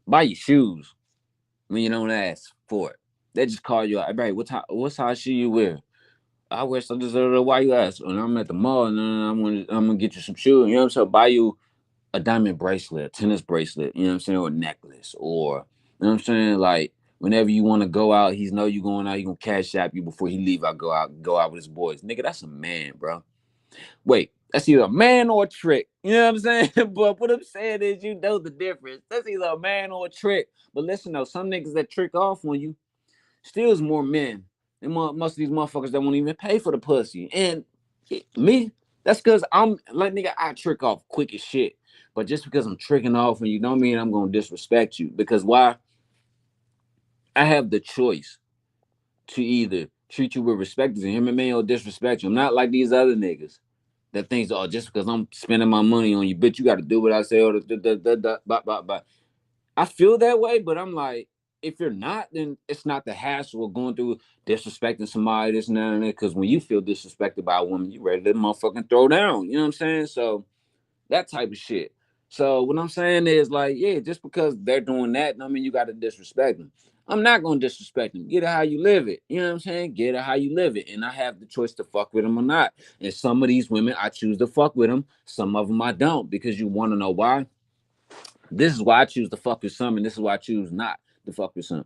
buy your shoes when you don't ask for it. They just call you out. Hey, what size shoe you wear? I wear so this. Why you ask? And I'm at the mall and I'm gonna get you some shoes. You know what I'm saying? Buy you a diamond bracelet, a tennis bracelet. You know what I'm saying? Or a necklace, or you know what I'm saying? Like whenever you want to go out, he's know you going out. He gonna cash app you before he leave. I go out with his boys. Nigga, that's a man, bro. Wait, that's either a man or a trick. You know what I'm saying? But what I'm saying is, you know the difference. That's either a man or a trick. But listen though, some niggas that trick off on you steals more men than most of these motherfuckers that won't even pay for the pussy. And me, that's because I'm like, nigga, I trick off quick as shit. But just because I'm tricking off on you don't mean I'm gonna disrespect you. Because why? I have the choice to either treat you with respect as a human being or disrespect you. I'm not like these other niggas that thinks, oh, just because I'm spending my money on you, bitch, you got to do what I say. Or I feel that way, but I'm like, if you're not, then it's not the hassle of going through disrespecting somebody, this and that. Because when you feel disrespected by a woman, you ready to motherfucking throw down. You know what I'm saying? So that type of shit. So what I'm saying is like, yeah, just because they're doing that, I mean you got to disrespect them. I'm not gonna disrespect them. Get it how you live it. You know what I'm saying? Get it how you live it. And I have the choice to fuck with them or not. And some of these women, I choose to fuck with them. Some of them I don't. Because you want to know why? This is why I choose to fuck with some, and this is why I choose not to fuck with some.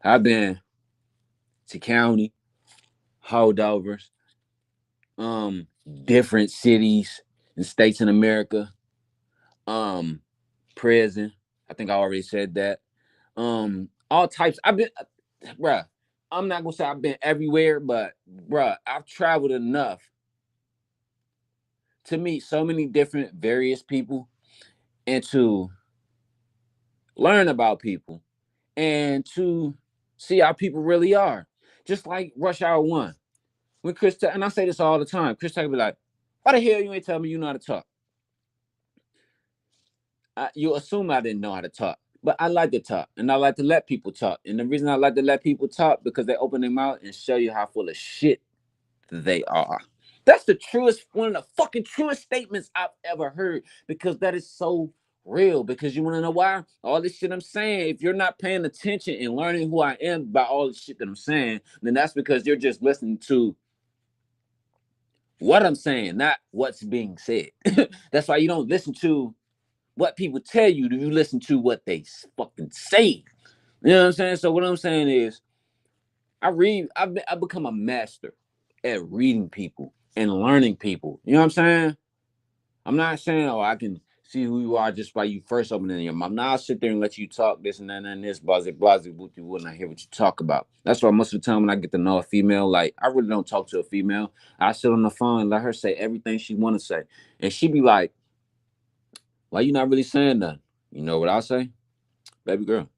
I've been to county, holdovers, um, different cities and states in America, um, prison. I think I already said that. All types. I've been, bruh. I'm not gonna say I've been everywhere, but bruh, I've traveled enough to meet so many different, various people, and to learn about people, and to see how people really are. Just like Rush Hour One, when and I say this all the time, Chris Tucker be like, "Why the hell you ain't tell me you know how to talk?" You assume I didn't know how to talk, but I like to talk, and I like to let people talk. And the reason I like to let people talk because they open their mouth and show you how full of shit they are. That's the truest, one of the fucking truest statements I've ever heard, because that is so real. Because you want to know why? All this shit I'm saying, if you're not paying attention and learning who I am by all the shit that I'm saying, then that's because you're just listening to what I'm saying, not what's being said. That's why you don't listen to what people tell you. Do you listen to what they fucking say? You know what I'm saying? So what I'm saying is, I've become a master at reading people and learning people. You know what I'm saying? I'm not saying, oh, I can see who you are just by you first opening your mouth. Now I'll sit there and let you talk this and that and this, blase, blase, booty, would not hear what you talk about. That's why most of the time when I get to know a female, like I really don't talk to a female. I sit on the phone and let her say everything she want to say. And she be like, why you not really saying nothing? You know what I'll say? Baby girl,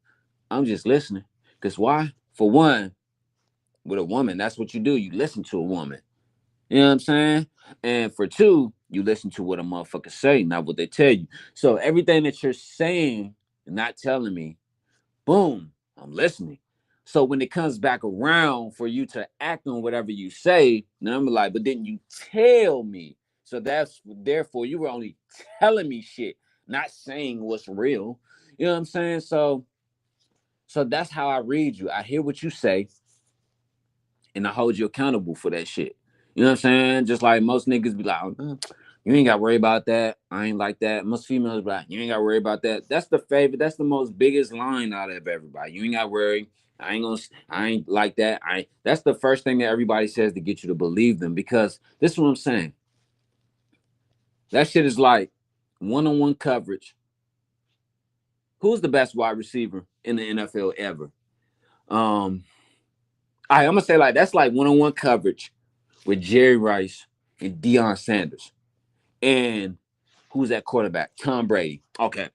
I'm just listening. Because why? For one, with a woman, that's what you do. You listen to a woman. You know what I'm saying? And for two, you listen to what a motherfucker say, not what they tell you. So everything that you're saying and not telling me, boom, I'm listening. So when it comes back around for you to act on whatever you say, then I'm like, but then you tell me. So that's therefore you were only telling me shit, not saying what's real. You know what I'm saying? So that's how I read you. I hear what you say, and I hold you accountable for that shit. You know what I'm saying? Just like most niggas be like, you ain't got to worry about that. I ain't like that. Most females be like, you ain't got to worry about that. That's the favorite. That's the most biggest line out of everybody. You ain't got to worry. I ain't like that. That's the first thing that everybody says to get you to believe them, because this is what I'm saying. That shit is like one-on-one coverage. Who's the best wide receiver in the NFL ever? Um, I'm gonna say like that's like one-on-one coverage with Jerry Rice and Deion Sanders. And who's that quarterback? Tom Brady. Okay.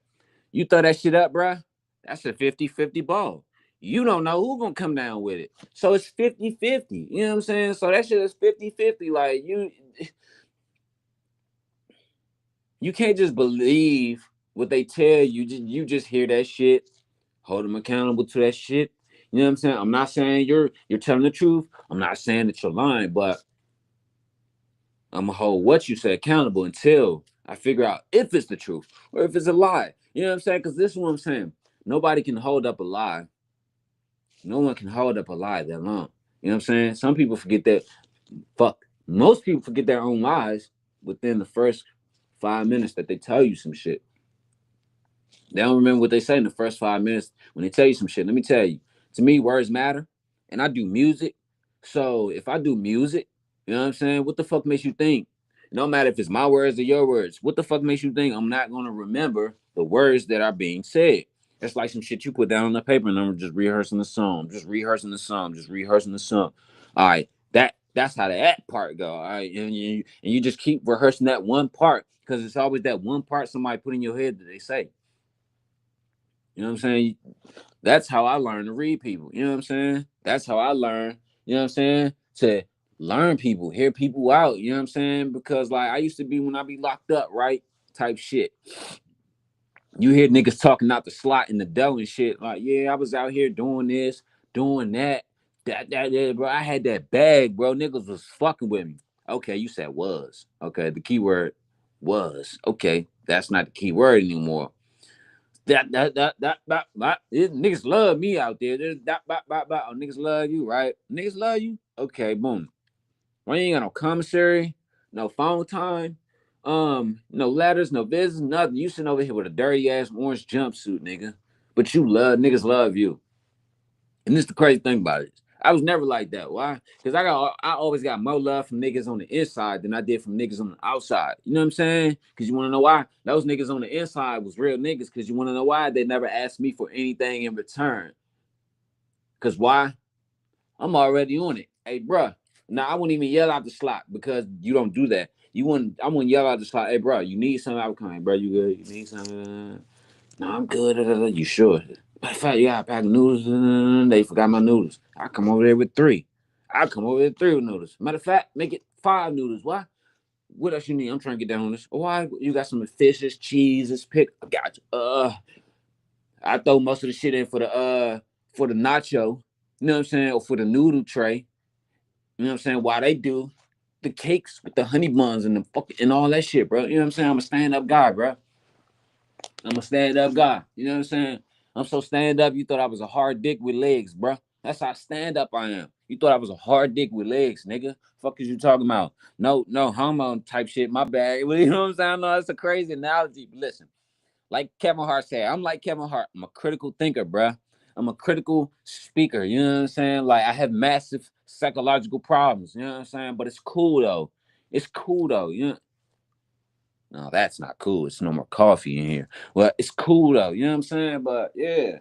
You throw that shit up, bruh. That's a 50-50 ball. You don't know who's gonna come down with it. So it's 50-50. You know what I'm saying? So that shit is 50-50. Like you can't just believe what they tell you. You just hear that shit. Hold them accountable to that shit. You know what I'm saying? I'm not saying you're telling the truth. I'm not saying that you're lying, but I'm gonna hold what you say accountable until I figure out if it's the truth or if it's a lie. You know what I'm saying? Because this is what I'm saying. Nobody can hold up a lie. No one can hold up a lie that long. You know what I'm saying? Some people forget that. Fuck. Most people forget their own lies within the first 5 minutes that they tell you some shit. They don't remember what they say in the first 5 minutes when they tell you some shit. Let me tell you, to me, words matter, and I do music. So if I do music, you know what I'm saying? What the fuck makes you think? No matter if it's my words or your words, what the fuck makes you think I'm not gonna remember the words that are being said? It's like some shit you put down on the paper, and I'm just rehearsing the song, just rehearsing the song, just rehearsing the song. All right, that's how that part go. All right, and you just keep rehearsing that one part because it's always that one part somebody put in your head that they say. You know what I'm saying? That's how I learn to read people. You know what I'm saying? That's how I learn, you know what I'm saying? To learn people, hear people out, you know what I'm saying? Because like I used to be when I be locked up, right? Type shit. You hear niggas talking out the slot in the dough and shit. Like, yeah, I was out here doing this, doing that. That, bro. I had that bag, bro. Niggas was fucking with me. Okay, you said was. Okay, the keyword was. Okay, that's not the key word anymore. Niggas love me out there. Oh, niggas love you, right? Niggas love you. Okay, boom. Well, you ain't got no commissary, no phone time, no letters, no business, nothing. You sitting over here with a dirty ass orange jumpsuit, nigga. But you love niggas love you. And this is the crazy thing about it. I was never like that. Why? Because I always got more love from niggas on the inside than I did from niggas on the outside. You know what I'm saying? Because you want to know why? Those niggas on the inside was real niggas. Because you want to know why? They never asked me for anything in return. Because why? I'm already on it. Hey, bruh. Now I wouldn't even yell out the slot because you don't do that. I wouldn't yell out the slot. Hey, bro, you need something? I would come. Hey, bro, you good? You need something? No, I'm good. You sure? Matter of fact, you got a pack of noodles. They forgot my noodles. I come over there with three. I come over there with three with noodles. Matter of fact, make it 5 noodles. Why? What else you need? I'm trying to get down on this. Why? You got some fishes, cheeses, pick. I got you. I throw most of the shit in for the nacho. You know what I'm saying? Or for the noodle tray. You know what I'm saying? Why they do the cakes with the honey buns and the fucking and all that shit, bro. You know what I'm saying? I'm a stand up guy, bro. I'm a stand up guy. You know what I'm saying? I'm so stand up. You thought I was a hard dick with legs, bro. That's how stand up I am. You thought I was a hard dick with legs, nigga. Fuck is you talking about? No homo type shit. My bad. You know what I'm saying? No, that's a crazy analogy. But listen, like Kevin Hart said, I'm like Kevin Hart. I'm a critical thinker, bro. I'm a critical speaker. You know what I'm saying? Like I have massive psychological problems. You know what I'm saying? But it's cool though. It's cool though. You know. No, that's not cool. It's no more coffee in here. Well, it's cool though. You know what I'm saying? But yeah,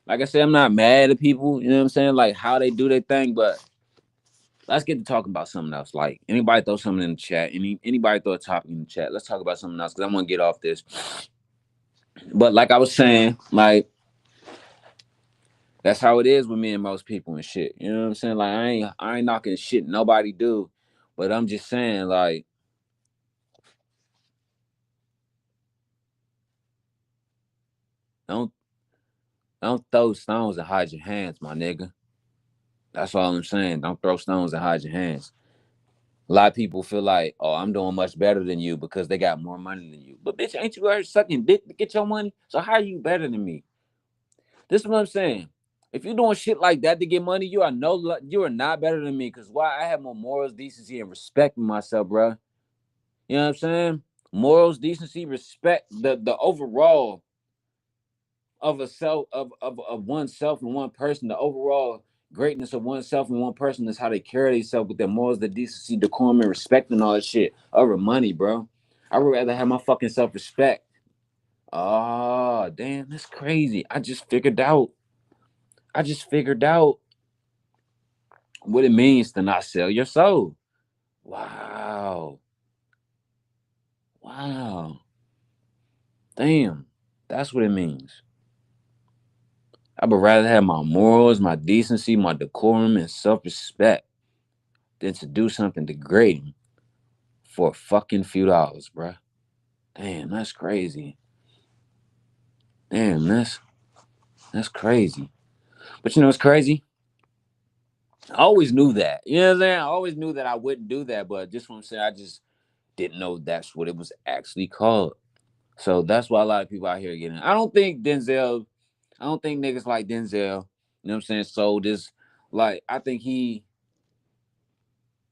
like I said, I'm not mad at people. You know what I'm saying? Like how they do their thing, but let's get to talking about something else. Like anybody throw something in the chat. Anybody throw a topic in the chat. Let's talk about something else because I want to get off this. But like I was saying, like that's how it is with me and most people and shit. You know what I'm saying? Like I ain't knocking shit nobody do, but I'm just saying like don't don't throw stones and hide your hands, my nigga. That's all I'm saying. Don't throw stones and hide your hands. A lot of people feel like, oh, I'm doing much better than you because they got more money than you. But bitch, ain't you already sucking dick to get your money? So how are you better than me? This is what I'm saying. If you're doing shit like that to get money, you are not better than me. Cause why? I have more morals, decency, and respect for myself, bro. You know what I'm saying? Morals, decency, respect, the overall of a self of oneself and one person, the overall greatness of oneself and one person is how they carry themselves with their morals, the decency, decorum, and respect and all that shit over money, bro. I would rather have my fucking self respect. Oh, damn, that's crazy. I just figured out what it means to not sell your soul. Wow. Wow. Damn. That's what it means. I would rather have my morals, my decency, my decorum, and self respect than to do something degrading for a fucking few dollars, bruh. Damn, that's crazy. Damn, that's crazy. But you know what's crazy? I always knew that. You know what I'm saying? I always knew that I wouldn't do that, but just what I'm saying, I just didn't know that's what it was actually called. So that's why a lot of people out here getting. I don't think niggas like Denzel, you know what I'm saying, sold this. Like, I think he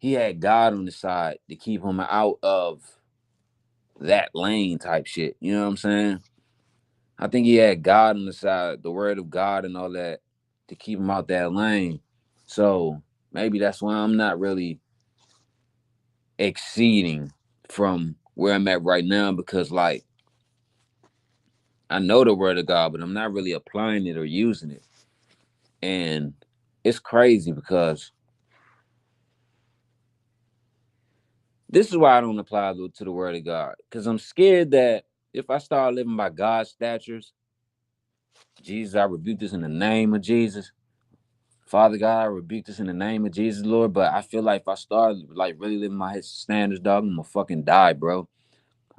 had God on the side to keep him out of that lane type shit. You know what I'm saying? I think he had God on the side, the word of God and all that to keep him out that lane. So maybe that's why I'm not really exceeding from where I'm at right now because like I know the word of God, but I'm not really applying it or using it. And it's crazy because this is why I don't apply to the word of God. Because I'm scared that if I start living by God's statutes, Jesus, I rebuke this in the name of Jesus. Father God, I rebuke this in the name of Jesus, Lord. But I feel like if I start like really living my standards, dog, I'm gonna fucking die, bro.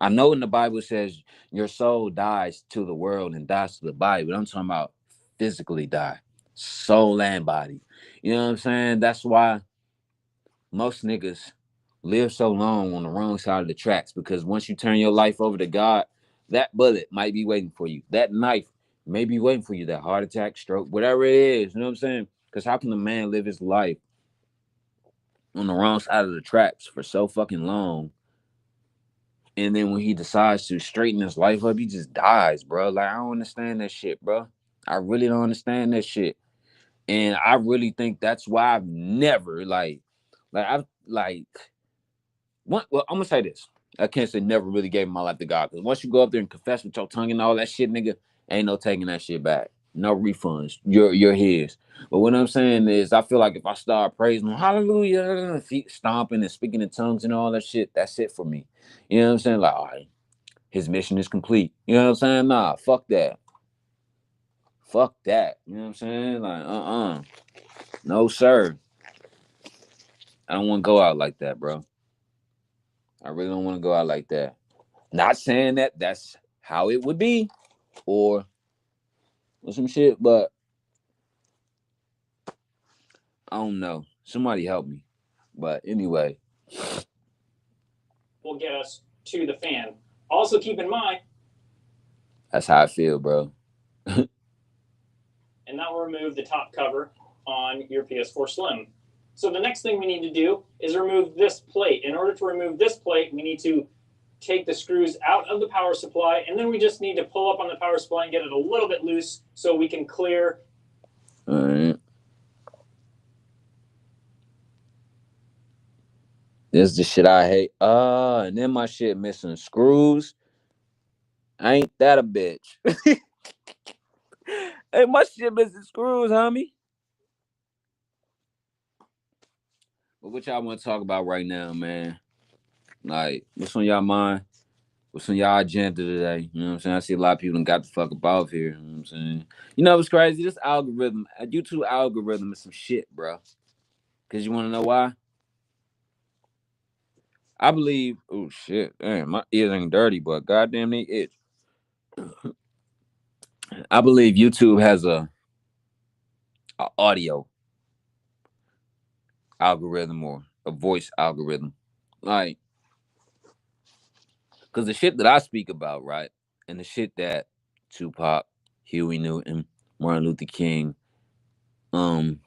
I know in the Bible it says your soul dies to the world and dies to the body, but I'm talking about physically die, soul and body. You know what I'm saying? That's why most niggas live so long on the wrong side of the tracks because once you turn your life over to God, that bullet might be waiting for you. That knife may be waiting for you. That heart attack, stroke, whatever it is. You know what I'm saying? Because how can a man live his life on the wrong side of the tracks for so fucking long? And then when he decides to straighten his life up, he just dies, bro. Like, I don't understand that shit, bro. I really don't understand that shit. And I really think that's why I've never, I've, like, well, I'm gonna say this. I can't say never really gave my life to God because once you go up there and confess with your tongue and all that shit, nigga, ain't no taking that shit back. No refunds. You're his. But what I'm saying is, I feel like if I start praising him, hallelujah, feet stomping and speaking in tongues and all that shit, that's it for me. You know what I'm saying? Like, all right, his mission is complete. You know what I'm saying? Nah, fuck that. Fuck that. You know what I'm saying? Like, no, sir. I don't want to go out like that, bro. I really don't want to go out like that. Not saying that that's how it would be or some shit, but I don't know. Somebody help me. But anyway, Will get us to the fan. Also, keep in mind, that's how I feel, bro. and that will remove the top cover on your PS4 Slim. So the next thing we need to do is remove this plate. In order to remove this plate, we need to take the screws out of the power supply, and then we just need to pull up on the power supply and get it a little bit loose so we can clear. All right. This is the shit I hate. And then my shit missing screws. Ain't that a bitch? Hey, my shit missing screws, homie. But what y'all want to talk about right now, man? Like, what's on y'all mind? What's on y'all agenda today? You know what I'm saying? I see a lot of people done got the fuck up off here. You know what I'm saying? You know what's crazy? This algorithm, a YouTube algorithm is some shit, bro. Cause you want to know why? I believe. Oh shit, damn, my ears ain't dirty, but goddamn they itch. I believe YouTube has a audio algorithm or a voice algorithm, like, cause the shit that I speak about, right, and the shit that Tupac, Huey Newton, Martin Luther King, um,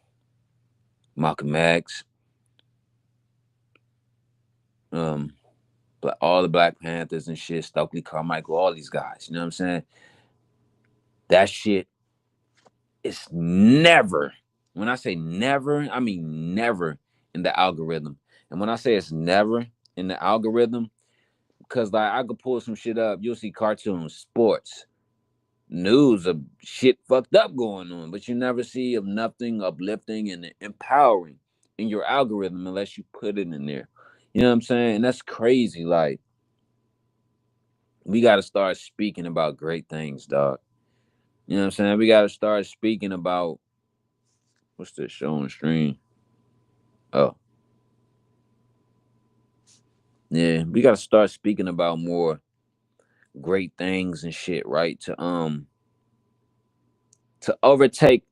Malcolm X, um, but all the Black Panthers and shit, Stokely Carmichael, all these guys. You know what I'm saying? That shit is never. When I say never, I mean never in the algorithm. And when I say it's never in the algorithm, because like I could pull some shit up, you'll see cartoons, sports, news of shit fucked up going on, but you never see of nothing uplifting and empowering in your algorithm unless you put it in there. You know what I'm saying? And that's crazy. Like, we got to start speaking about great things, dog. You know what I'm saying? We got to start speaking about what's this show on stream? Oh, yeah, we got to start speaking about more great things and shit, right? To overtake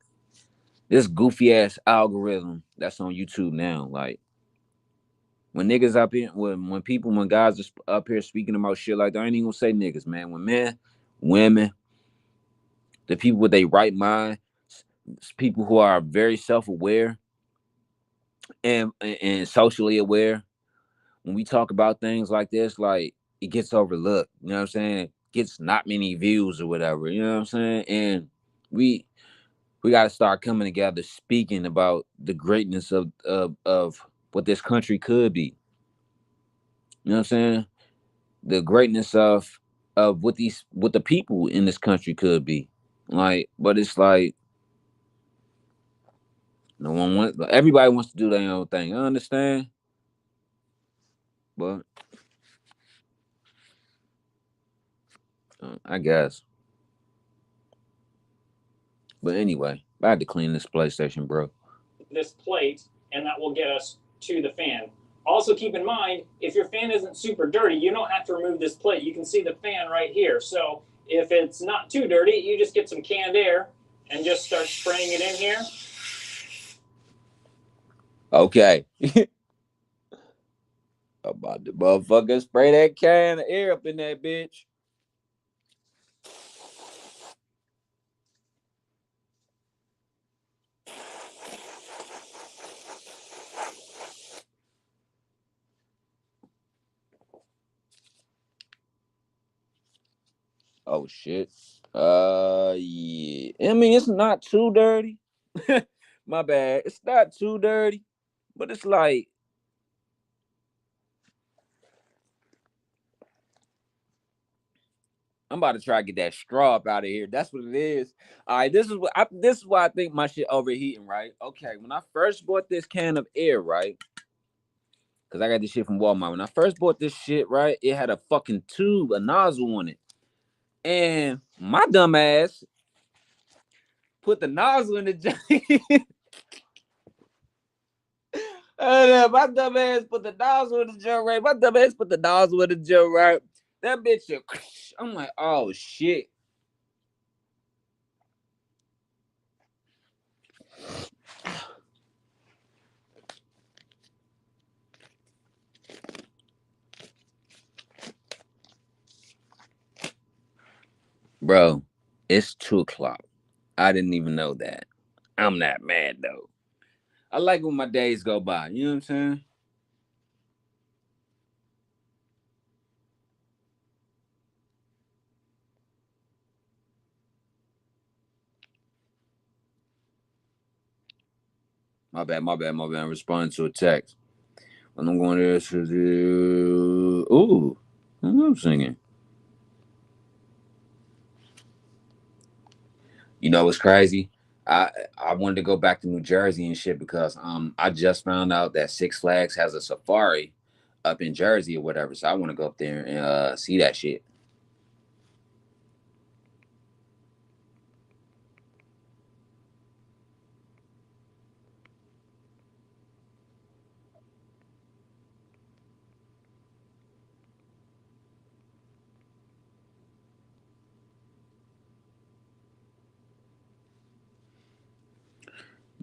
this goofy ass algorithm that's on YouTube now. Like, when niggas up here, when guys are up here speaking about shit like that, I ain't even gonna say niggas, man. When men, women, the people with a right mind, people who are very self aware and socially aware, when we talk about things like this, like, it gets overlooked. You know what I'm saying? Gets not many views or whatever. You know what I'm saying? And we we got to start coming together, speaking about the greatness of what this country could be. You know what I'm saying? The greatness of what the people in this country could be. Like, but it's like no one wants. Everybody wants to do their own thing. I understand, but I guess. But anyway, I had to clean this PlayStation, bro. this plate, and that will get us to the fan. Also, keep in mind, if your fan isn't super dirty, you don't have to remove this plate. You can see the fan right here. So if it's not too dirty, you just get some canned air and just start spraying it in here. Okay. About the motherfucker spray that can of air up in that bitch. Oh shit. Yeah. I mean, it's not too dirty. My bad. It's not too dirty, but it's like I'm about to try to get that straw up out of here. That's what it is. All right, this is why I think my shit overheating, right? Okay, when I first bought this can of air, right? Because I got this shit from Walmart. When I first bought this shit, right, it had a fucking tube, a nozzle on it. And my dumb ass put the nozzle in the joint. My dumb ass put the nozzle in the joint, right? My dumb ass put the nozzle in the joint, right? That bitch, I'm like, oh shit. Bro, it's 2 o'clock. I didn't even know that. I'm not mad though. I like when my days go by. You know what I'm saying? My bad, my bad, my bad. I'm responding to a text. And I'm going there to do. Ooh, I'm singing. You know what's crazy? I wanted to go back to New Jersey and shit because I just found out that Six Flags has a safari up in Jersey or whatever. So I want to go up there and see that shit.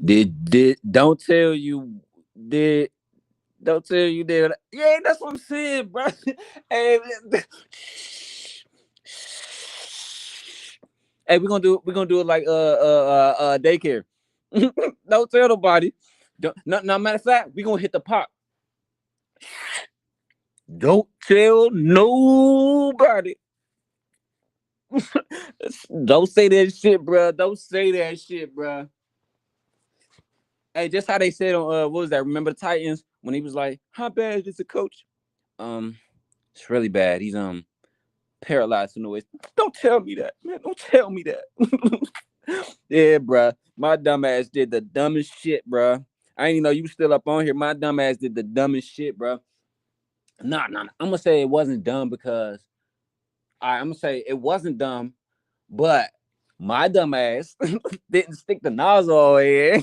Did did don't tell you did. Yeah, that's what I'm saying, bro. Hey, hey, we're gonna do it like daycare. Don't tell nobody. No, matter of fact, we're gonna hit the pop. Don't tell nobody. Don't say that shit, bro. Don't say that shit, bro. Hey, just how they said on what was that? Remember the Titans when he was like, "How bad is the coach?" Um, it's really bad. He's paralyzed from the waist. Don't tell me that, man. Don't tell me that. Yeah, bro. My dumb ass did the dumbest shit, bro. I didn't even know you were still up on here. My dumb ass did the dumbest shit, bro. Nah. I'm gonna say it wasn't dumb because I'm gonna say it wasn't dumb, but my dumb ass didn't stick the nozzle in.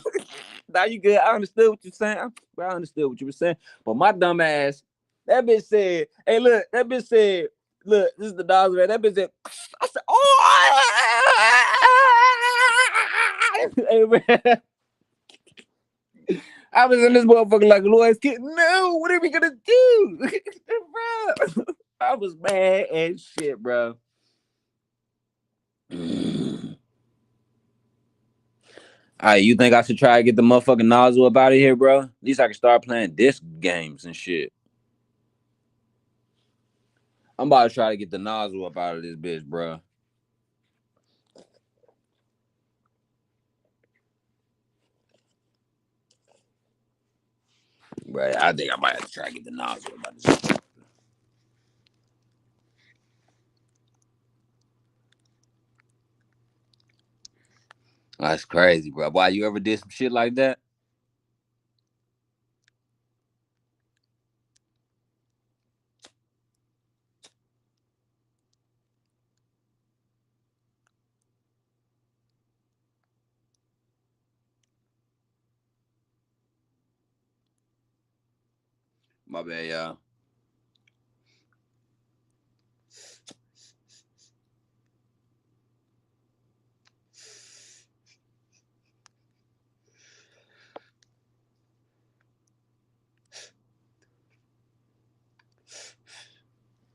Now you good. I understood what you're saying. I understood what you were saying. But my dumb ass, that bitch said, hey, look, that bitch said, look, this is the nozzle, man. That bitch said, I said, oh, hey, man. I was in this motherfucker like a little ass kid. No, what are we gonna do? Bro, I was mad as shit, bro. All right, you think I should try to get the motherfucking nozzle up out of here, bro? At least I can start playing disc games and shit. I'm about to try to get the nozzle up out of this bitch, bro. Right, I think I might have to try to get the nozzle up out of this. That's crazy, bro. Why you ever did some shit like that? My bad, y'all.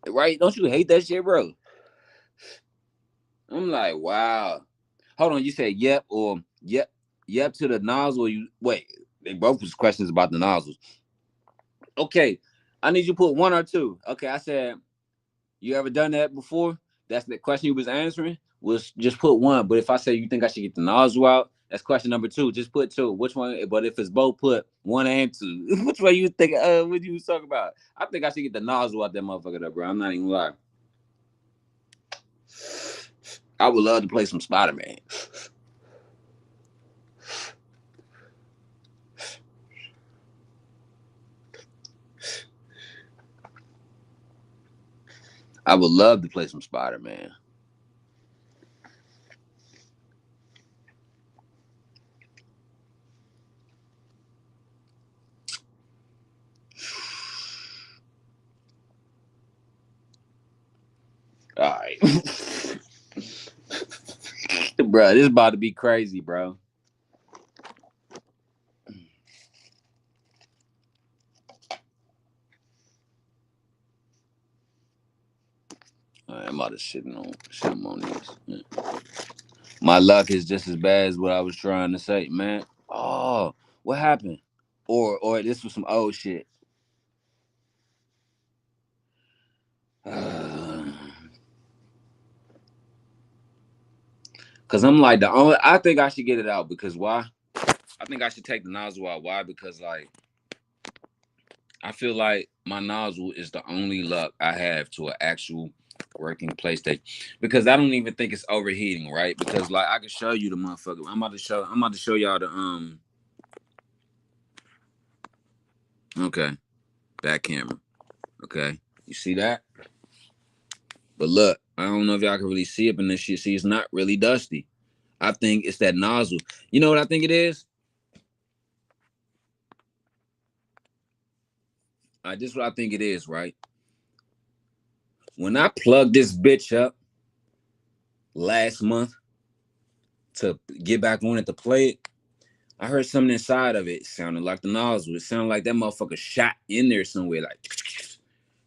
Right? Don't you hate that shit, bro? I'm like, wow. Hold on, you said yep or yep to the nozzle. You wait, they both was questions about the nozzles. Okay, I need you to put one or two. Okay, I said you ever done that before? That's the question you was answering. Was just put one. But if I say you think I should get the nozzle out, that's question number two. Just put two. Which one? But if it's both, put one and two. Which one you think? What you was talking about? I think I should get the nozzle out that motherfucker, though, bro. I'm not even lying. I would love to play some Spider Man. I would love to play some Spider Man. All right, bro. This is about to be crazy, bro. All right, I'm about to shit on this. Yeah. My luck is just as bad as what I was trying to say, man. Oh, what happened? Or this was some old shit. Cause I'm like the only. I think I should get it out because why? I think I should take the nozzle out. Why? Because like I feel like my nozzle is the only luck I have to an actual working PlayStation because I don't even think it's overheating, right? Because like I can show you the motherfucker. I'm about to show y'all the okay, back camera. Okay. You see that? But look, I don't know if y'all can really see it, but this shit see it's not really dusty. I think it's that nozzle. You know what I think it is? This is what I think it is, right? When I plugged this bitch up last month to get back on it to play it, I heard something inside of it sounded like the nozzle. It sounded like that motherfucker shot in there somewhere, like,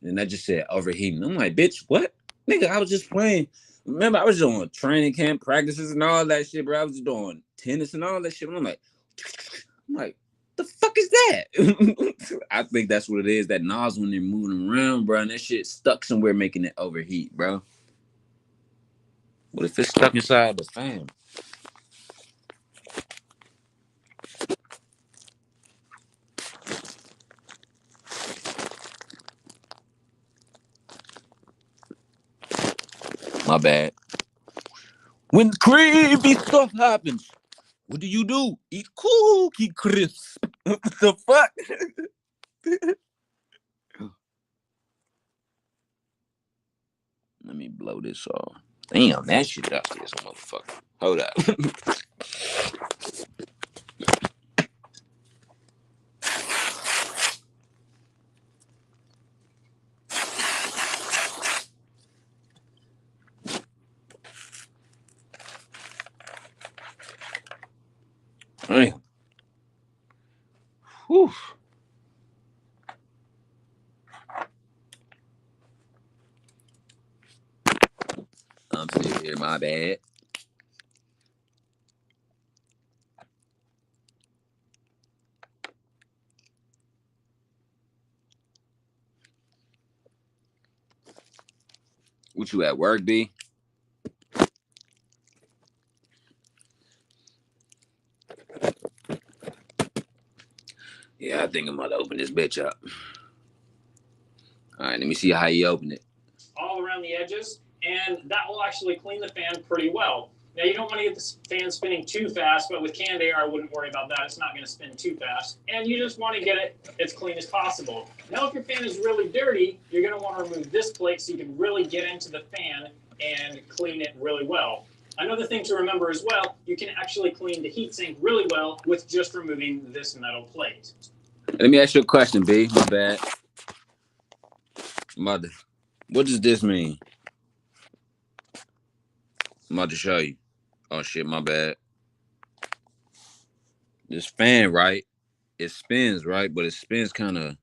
and that just said overheating. I'm like, bitch, what? Nigga, I was just playing. Remember, I was doing training camp practices and all that shit, bro. I was just doing tennis and all that shit. And I'm like, the fuck is that? I think that's what it is. That nozzle when they're moving around, bro, and that shit stuck somewhere making it overheat, bro. What if it's stuck inside the fan? My bad. When creepy stuff happens, what do? Eat cookie crisp. What the fuck? Let me blow this off. Damn, that shit up this motherfucker. Hold up. Damn. Whew. I'm still here, my bad. What you at work, B? Yeah, I think I'm about to open this bitch up. All right, let me see how you open it. All around the edges, and that will actually clean the fan pretty well. Now, you don't want to get the fan spinning too fast, but with canned air, I wouldn't worry about that. It's not going to spin too fast. And you just want to get it as clean as possible. Now, if your fan is really dirty, you're going to want to remove this plate so you can really get into the fan and clean it really well. Another thing to remember as well, you can actually clean the heatsink really well with just removing this metal plate. Let me ask you a question, B. My bad. Mother, what does this mean? I'm about to show you. Oh shit, my bad. This fan, right? It spins, right? But it spins kind of.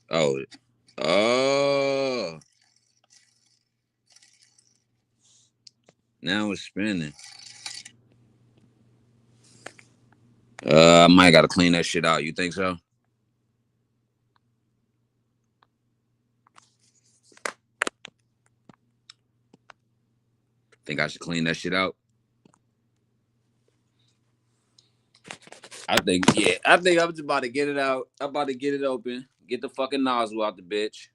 Oh, oh. Now it's spinning. I might gotta clean that shit out. You think so? Think I should clean that shit out? I think, yeah. I think I'm just about to get it out. I'm about to get it open. Get the fucking nozzle out the bitch.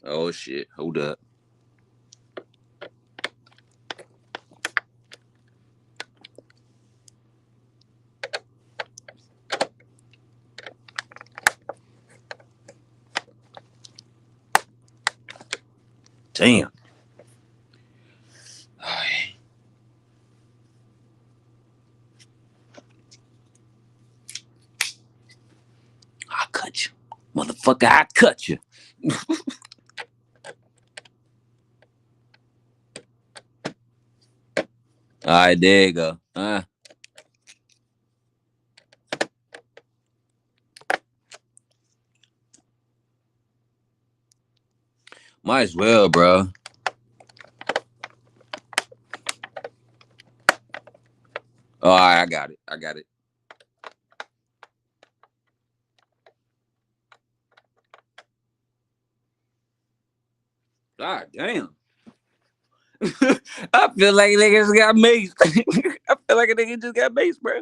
Oh shit. Hold up. Damn. Alright. I cut you. Motherfucker, I cut you. Alright, there you go. Might as well, bro. All right, I got it. God damn. I feel like a nigga just got maced. I feel like a nigga just got maced, bro.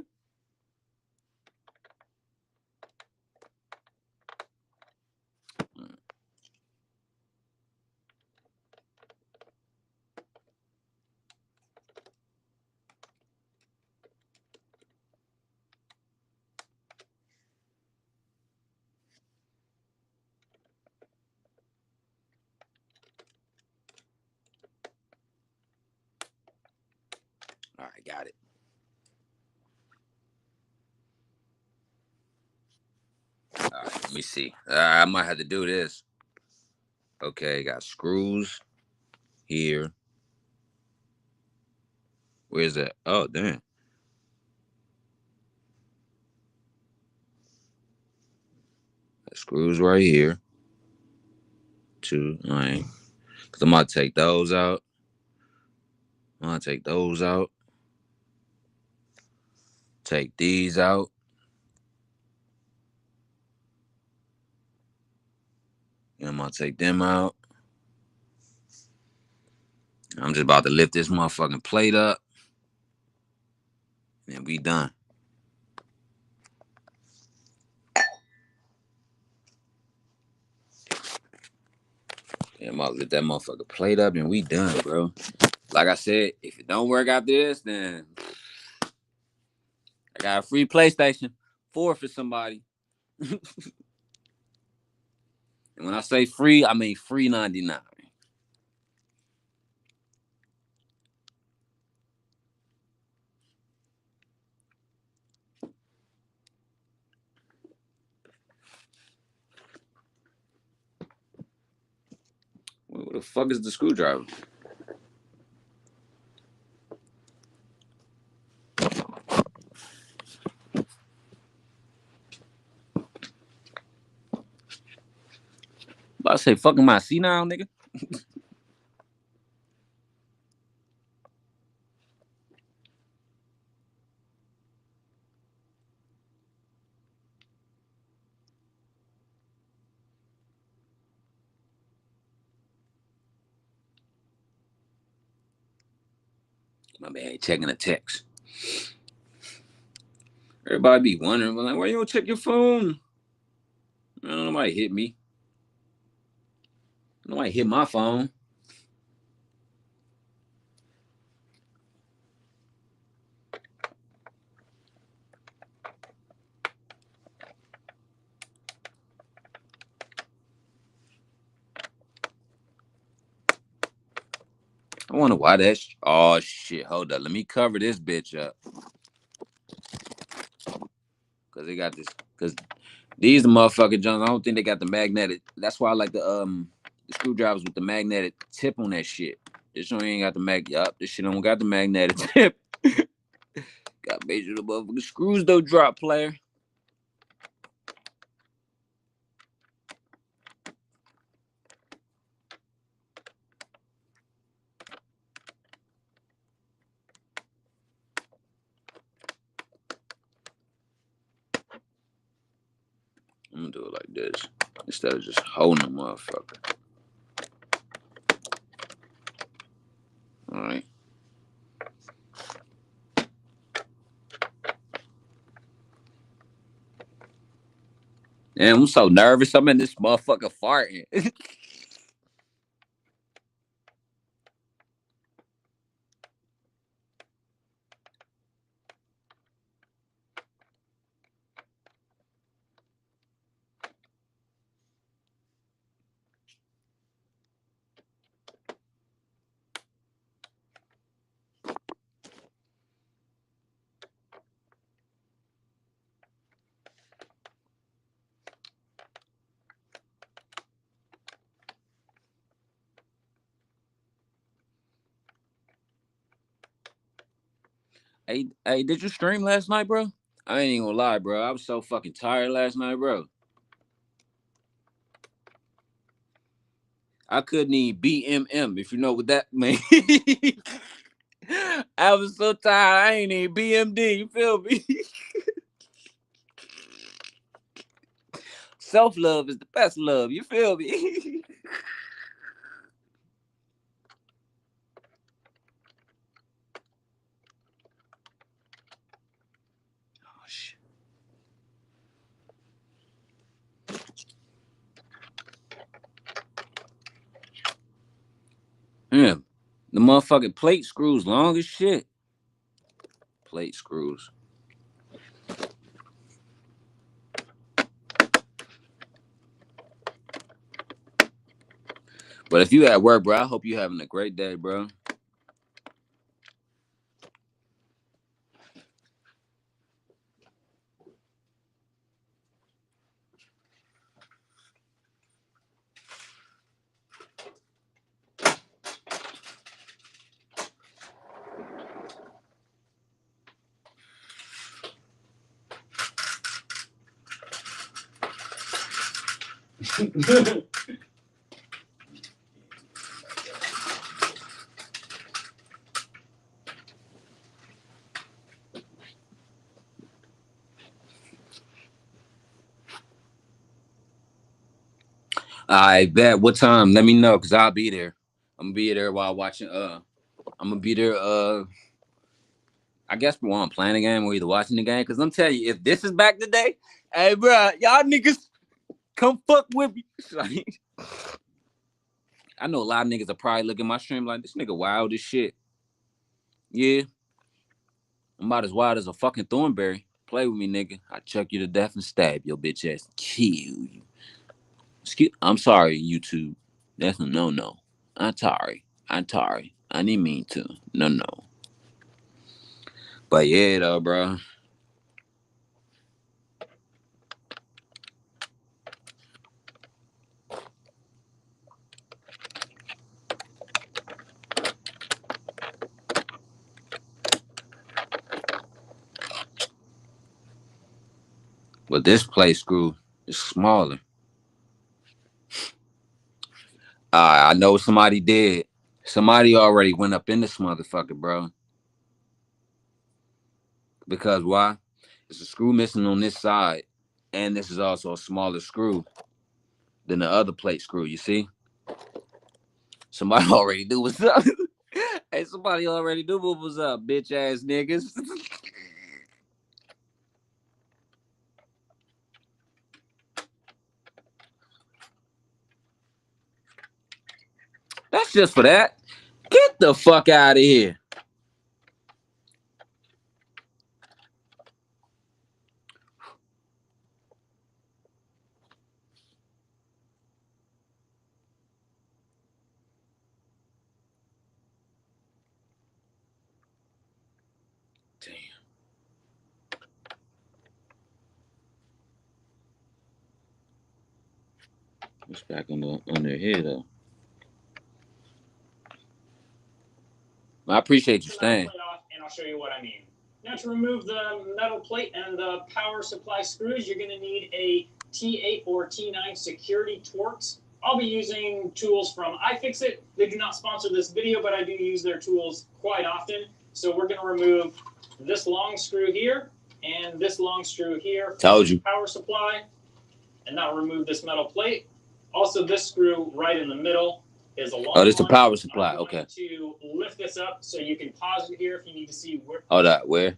All right, got it. All right, let me see. I might have to do this. Okay, got screws here. Where's that? Oh, damn. Got screws right here. Two, all right. Because I'm going to take those out. I'm going to take those out. Take these out. And I'm going to take them out. I'm just about to lift this motherfucking plate up. And we done. And I'm about to lift that motherfucking plate up and we done, bro. Like I said, if it don't work out this, then I got a free PlayStation 4 for somebody. And when I say free, I mean free 99. Where the fuck is the screwdriver? About to say fucking my C now, nigga. My man checking the text. Everybody be wondering, like, why you don't check your phone? Nobody hit me. Nobody hit my phone. I wonder why that. Oh shit! Hold up. Let me cover this bitch up. Cause they got this. Cause these the motherfucking junks. I don't think they got the magnetic. That's why I like the screwdrivers with the magnetic tip on that shit. This one ain't got the mag. Yup, this shit don't got the magnetic tip. Got to make sure the motherfucking screws don't drop, player. I'm gonna do it like this instead of just holding the motherfucker. All right. Damn, I'm so nervous. I'm in this motherfucker farting. Hey, did you stream last night, bro? I ain't even gonna lie, bro. I was so fucking tired last night, bro. I couldn't even BMM, if you know what that means. I was so tired, I ain't even BMD. You feel me? Self love is the best love. You feel me? The motherfucking plate screws long as shit. Plate screws. But if you at work, bro, I hope you having a great day, bro. I bet. What time? Let me know, cause I'll be there. I'm gonna be there while watching. I'm gonna be there. I guess while I'm playing the game or either watching the game. Cause I'm telling you, if this is back today, hey, bro, y'all niggas come fuck with me. Like, I know a lot of niggas are probably looking at my stream like this nigga wild as shit. Yeah, I'm about as wild as a fucking thornberry. Play with me, nigga. I chuck you to death and stab your bitch ass, kill you. I'm sorry, YouTube. That's a no. I'm sorry. I'm sorry. I didn't mean to. No. But yeah, though, bro. But this play screw is smaller. I know somebody did. Somebody already went up in this motherfucker, bro. Because why? There's a screw missing on this side, and this is also a smaller screw than the other plate screw. You see? Somebody already knew what's up. Hey, somebody already knew what was up, bitch ass niggas. That's just for that. Get the fuck out of here. Damn. What's back on their head though? I appreciate you staying. And I'll show you what I mean. Now to remove the metal plate and the power supply screws, you're going to need a T8 or T9 security Torx. I'll be using tools from iFixit. They do not sponsor this video, but I do use their tools quite often. So we're going to remove this long screw here and this long screw here Told you. Power supply, and now remove this metal plate. Also, this screw right in the middle is a long. Oh, this is the power supply. Okay. To lift this up so you can pause it here if you need to see where. Hold up, where?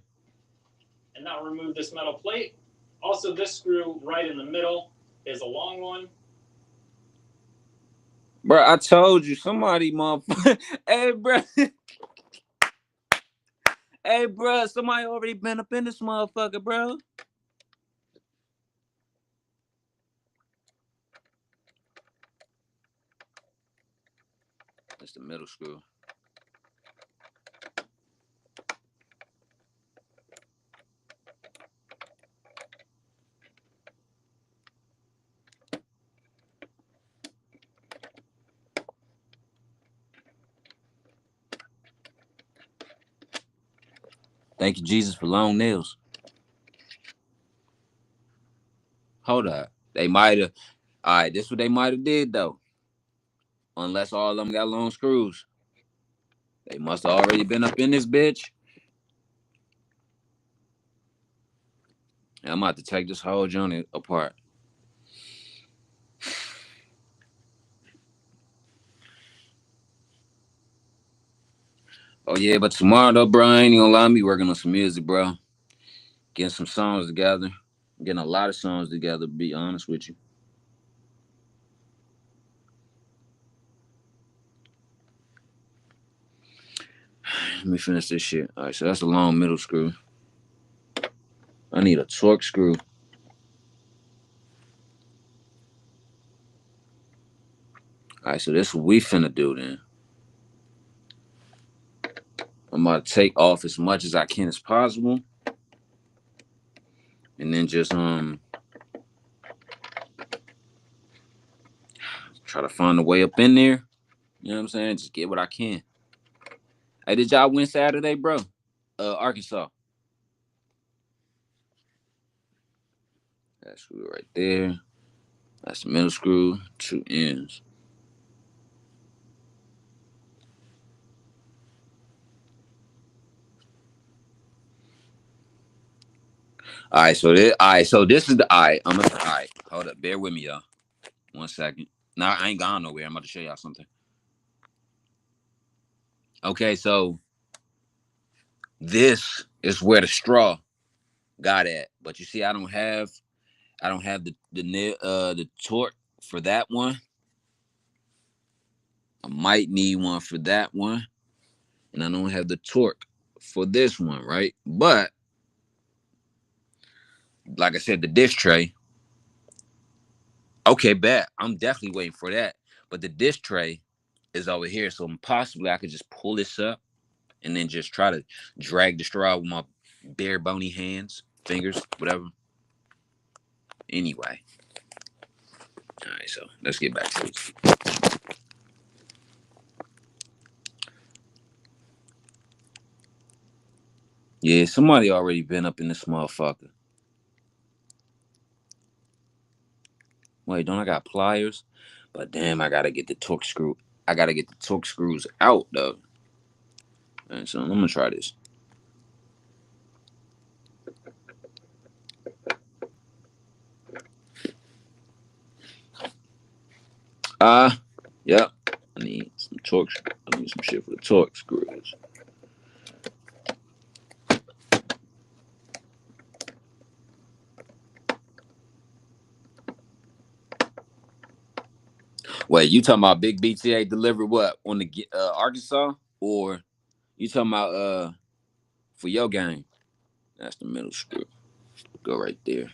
And now remove this metal plate. Also, this screw right in the middle is a long one. Bro, I told you, somebody, motherfucker. Hey, bro. Hey, bro, somebody already been up in this motherfucker, bro. That's the middle screw. Thank you, Jesus, for long nails. Hold up. They might have. All right, this is what they might have did, though. Unless all of them got long screws. They must have already been up in this bitch. And I'm about to take this whole joint apart. Oh, yeah, but tomorrow, though, bro, I ain't gonna lie, me working on some music, bro. Getting some songs together. Getting a lot of songs together, to be honest with you. Let me finish this shit. All right, so that's a long middle screw. I need a torque screw. All right, so this is what we finna do then. I'm about to take off as much as I can as possible, and then just try to find a way up in there. You know what I'm saying? Just get what I can. Hey, did y'all win Saturday, bro? Arkansas. That screw right there. That's the middle screw, 2 ends. So this is the all right. All right. Hold up, bear with me, y'all. 1 second. Nah, I ain't gone nowhere. I'm about to show y'all something. Okay, so this is where the straw got at. But you see, I don't have the torque for that one. I might need one for that one, and I don't have the torque for this one, right? But like I said, the disc tray. Okay, bet I'm definitely waiting for that. But the disc tray is over here, so possibly I could just pull this up and then just try to drag the straw with my bare bony hands, fingers, whatever. Anyway, all right, so let's get back to this. Yeah, somebody already been up in this motherfucker. Wait, don't I got pliers? But damn, I gotta get the torque screw. I gotta get the torque screws out though. And so I'm gonna try this. Yep. I need some torque. I need some shit for the torque screws. Wait, you talking about Big BTA delivered what on the Arkansas, or you talking about for your game? That's the middle screw. Go right there.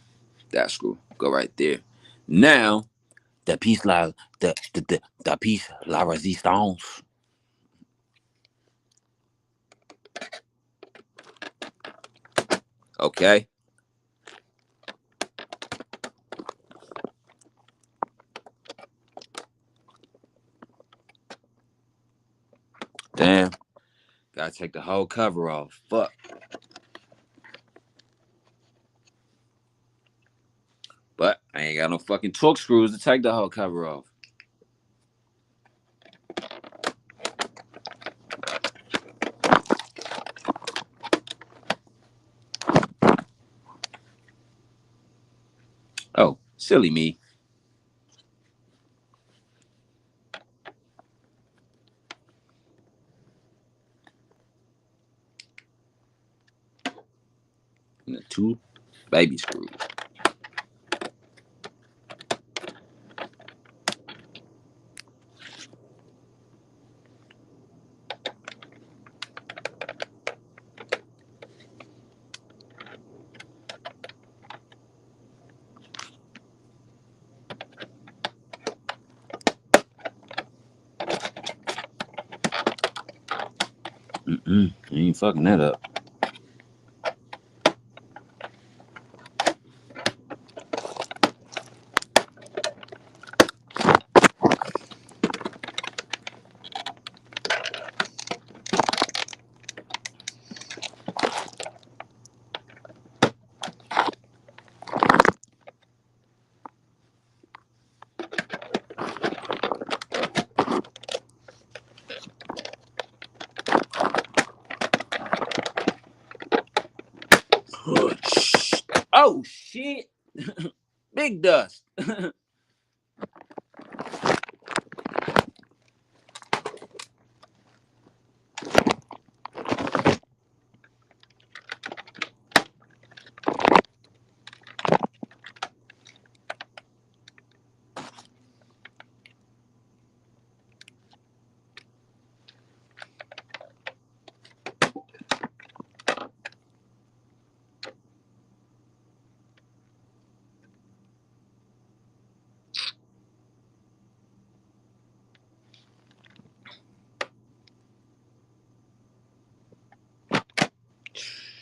That screw. Go right there. Now the piece the piece la resistance. Okay. Damn. Gotta take the whole cover off. Fuck. But I ain't got no fucking torque screws to take the whole cover off. Oh, silly me. And the 2 baby screws. I ain't fucking that up. Oh shit. Big dust.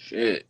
Shit.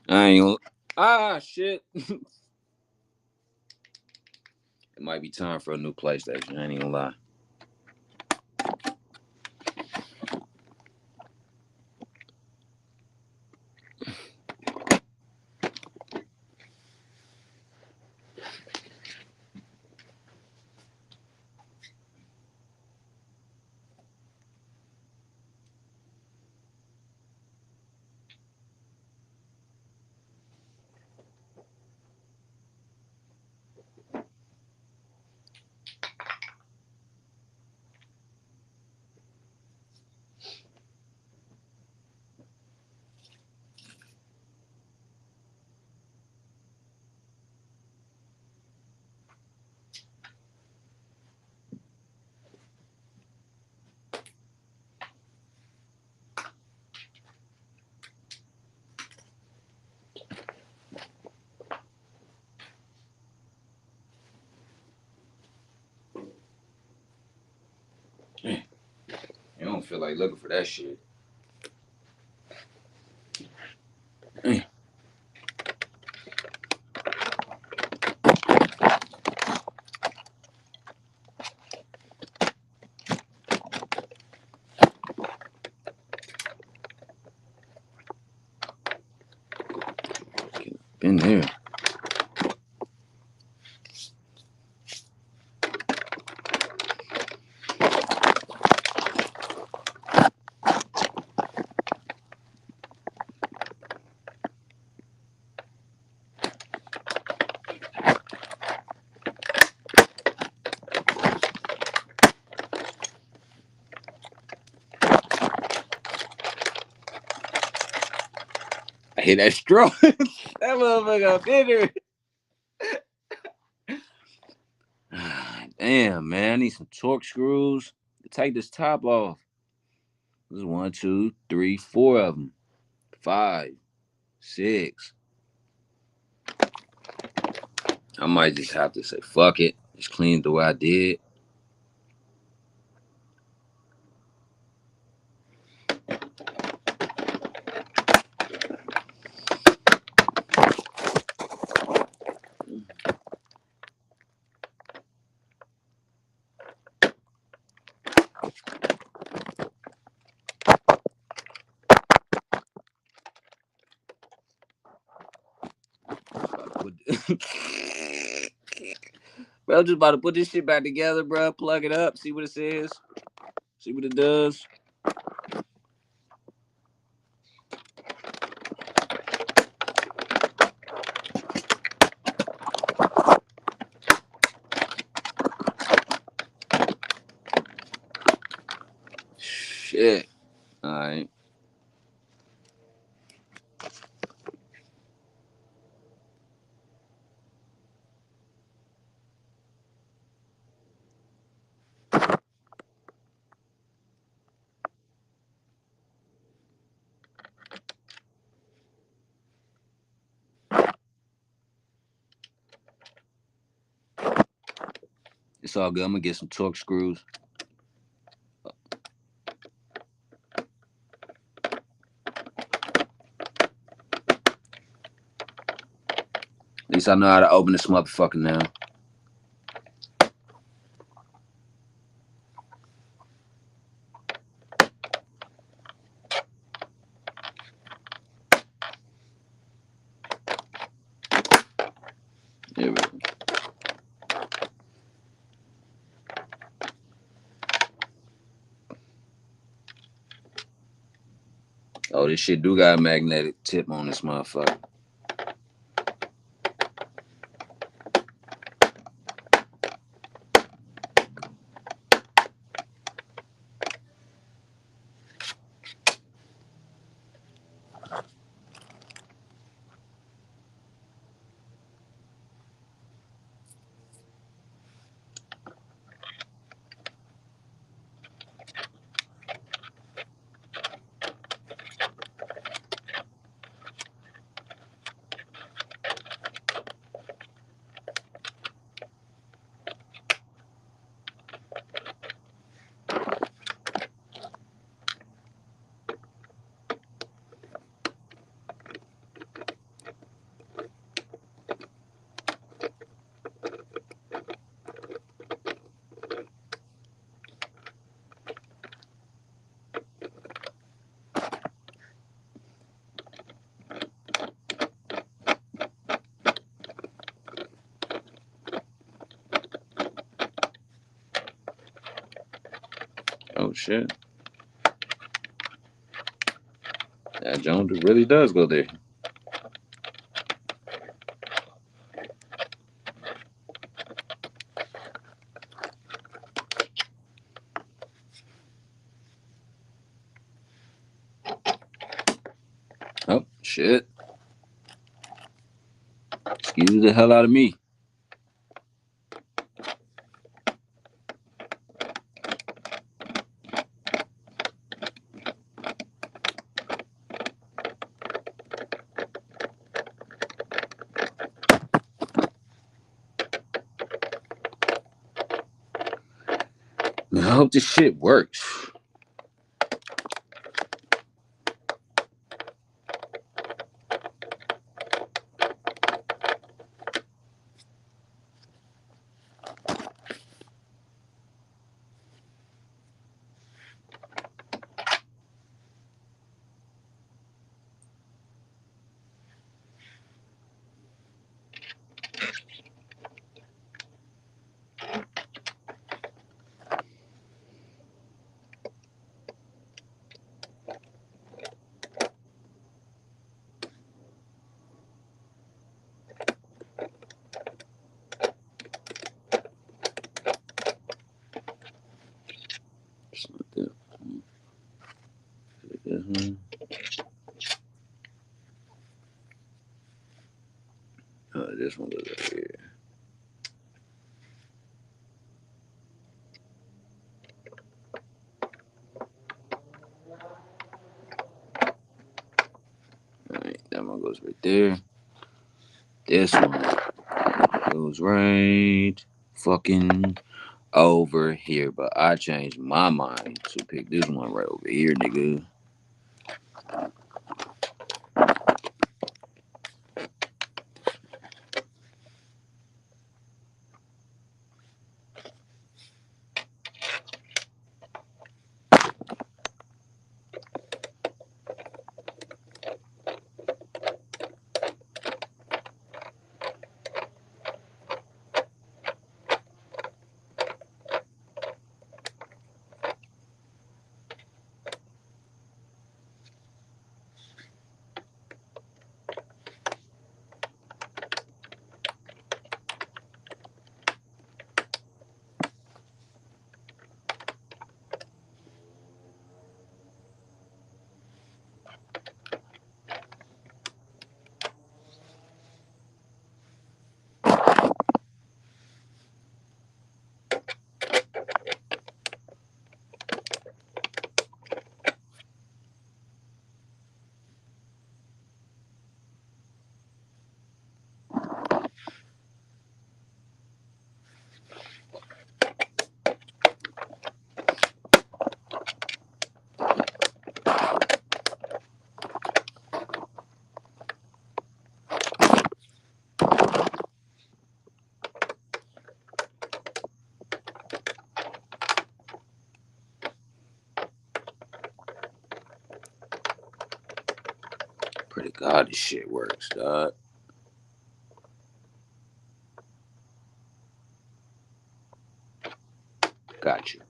I ain't gonna. Shit. It might be time for a new PlayStation. I ain't gonna lie. You don't feel like looking for that shit. Been there. I hit that straw. That motherfucker bigger. Damn, man. I need some torque screws to take this top off. There's 1, 2, 3, 4 of them. 5, 6. I might just have to say, fuck it. Just clean it the way I did. Bro, I'm just about to put this shit back together, bro. Plug it up, see what it says, see what it does. Shit. All right. It's all good. I'm gonna get some torque screws. least I know how to open this motherfucker now. There we go. Oh, this shit do got a magnetic tip on this motherfucker. Oh shit. That Jones really does go there. Oh shit. Excuse the hell out of me. I hope this shit works. This one goes over here. Alright, that one goes right there. This one goes right fucking over here. But I changed my mind to pick this one right over here, nigga. Pray to God this shit works, dog. Got you.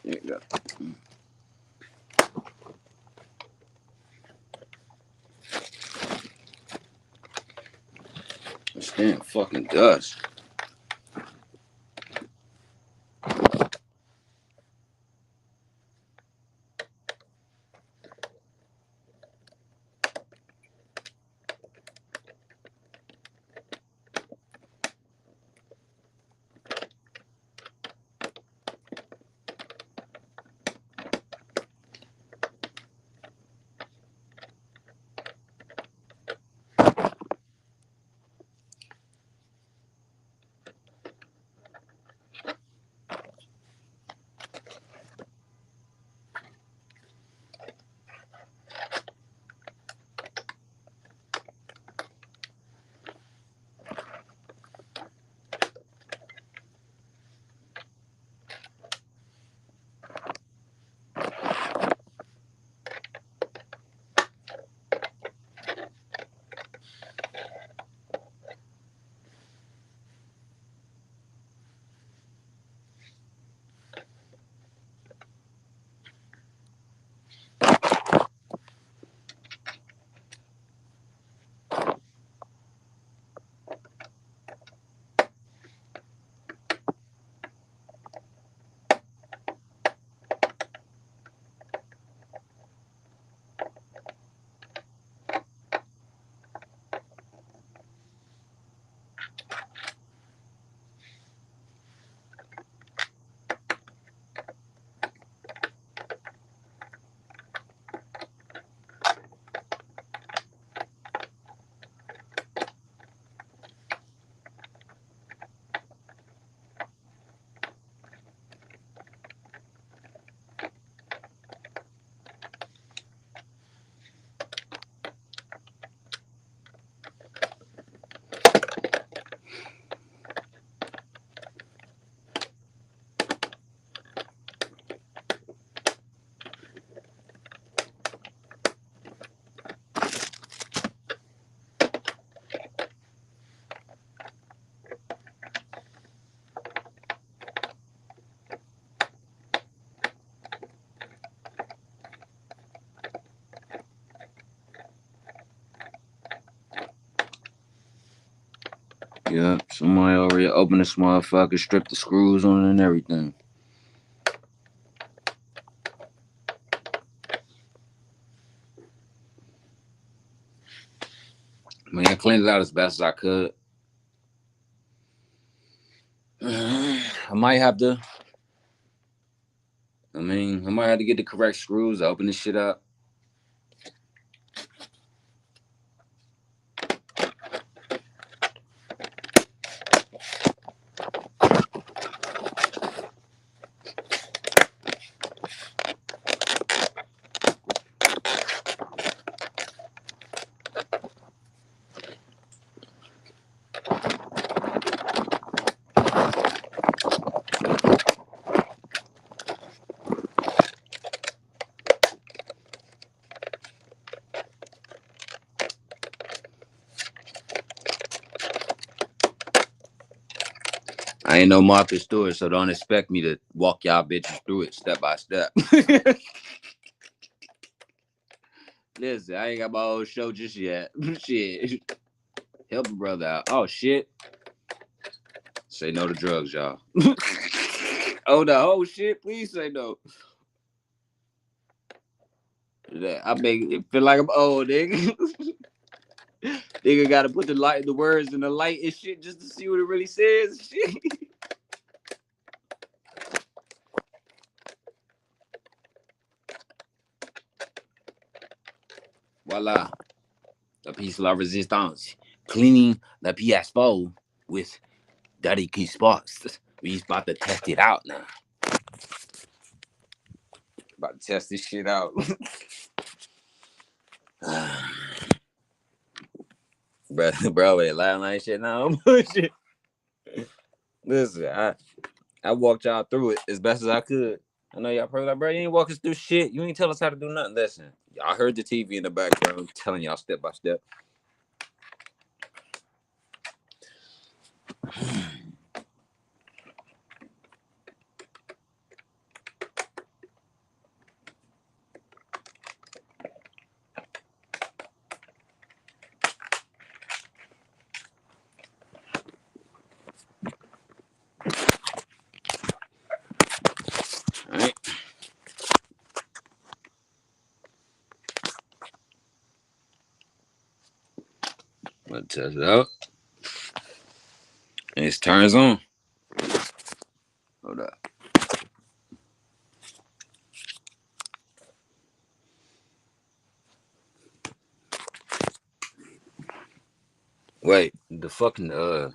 There you go. It's damn fucking dust. Yeah, somebody already opened this motherfucker, stripped the screws on it and everything. Man, I cleaned it out as best as I could. I might have to. I might have to get the correct screws to open this shit up. I ain't no Marcus Stewart, so don't expect me to walk y'all bitches through it step by step. Listen, I ain't got my own show just yet. Shit. Help a brother out. Oh, shit. Say no to drugs, y'all. Oh, no. Oh, shit. Please say no. I make it feel like I'm old, nigga. Nigga gotta put the words in the light and shit just to see what it really says. Shit. Voila. La piece de la resistance. Cleaning the PS4 with Daddy Key Spots. We about to test it out now. About to test this shit out. bro, they lying like shit now. Bullshit. Listen, I walked y'all through it as best as I could. I know y'all probably like, bro, you ain't walk us through shit. You ain't tell us how to do nothing. Listen, y'all heard the TV in the background telling y'all step by step. All right. I'm gonna test it out. And it turns on. Hold up. Wait, the fucking oh,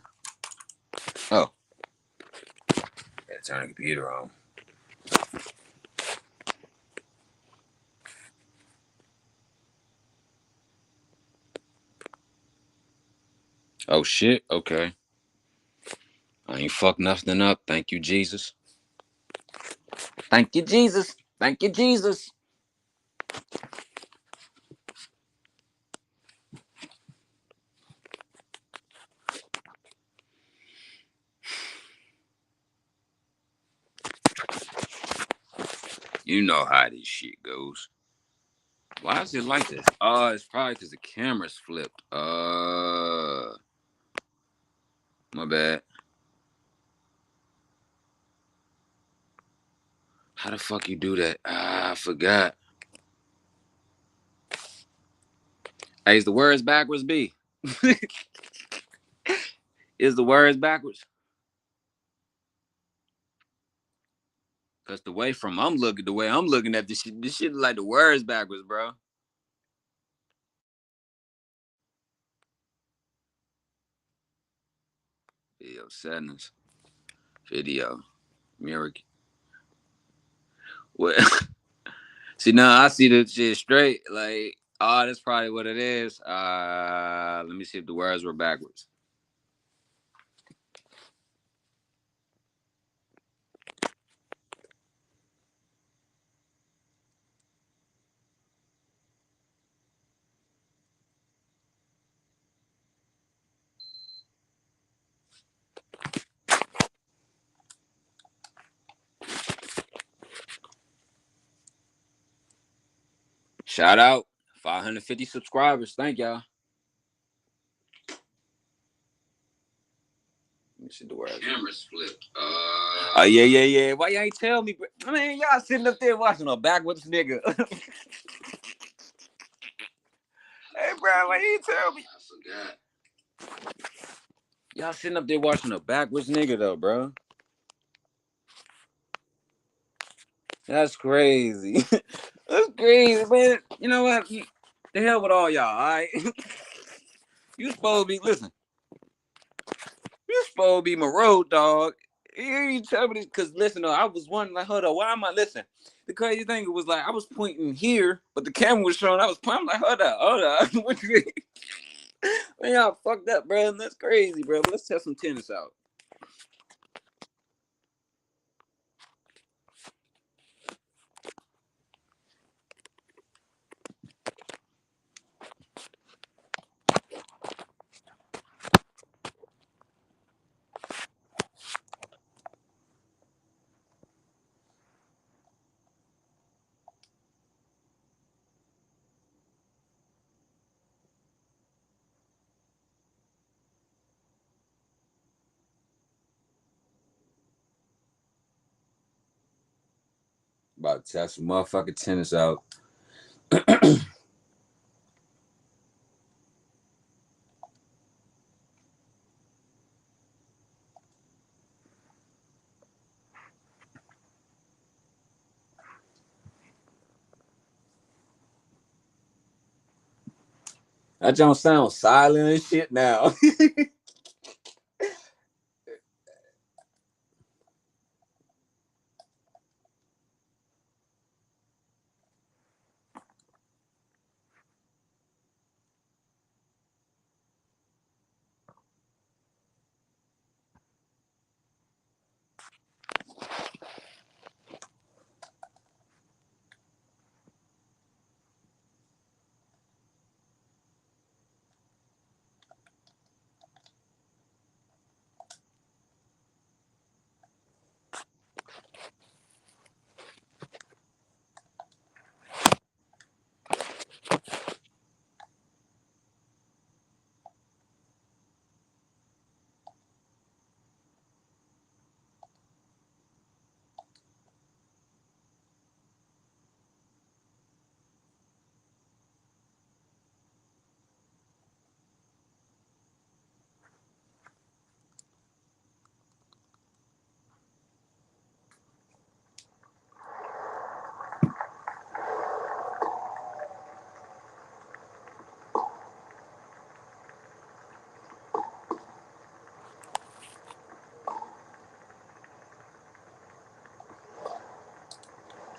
gotta turn the computer on. Oh shit. Okay. I ain't fucked nothing up. Thank you, Jesus. Thank you, Jesus. Thank you, Jesus. You know how this shit goes. Why is it like this? Oh, it's probably because the camera's flipped. My bad. How the fuck you do that? I forgot. Hey, is the words backwards, B? Is the words backwards? Cause the way I'm looking at this shit like the words backwards, bro. Video settings, video, mirror. What? See now I see the shit straight. Like, oh, that's probably what it is. Let me see if the words were backwards. Shout out, 550 subscribers. Thank y'all. Let me see the words. Camera's flipped. Oh yeah. Why y'all ain't tell me? Man, y'all sitting up there watching a backwards nigga. Hey, bro, why you ain't tell me? I forgot. Y'all sitting up there watching a backwards nigga though, bro. That's crazy. That's crazy, man. You know what? The hell with all y'all, all right? You supposed to be, listen, you supposed to be my road dog. You tell me this, because listen, I was wondering, like, hold on, why am I listening? The crazy thing was, like, I was pointing here, but the camera was showing, I was pointing, I'm like, hold on. What you mean? Man, y'all fucked up, bro. That's crazy, bro. But let's test some tennis out. About to test some motherfucking tennis out. That don't sound silent and shit now.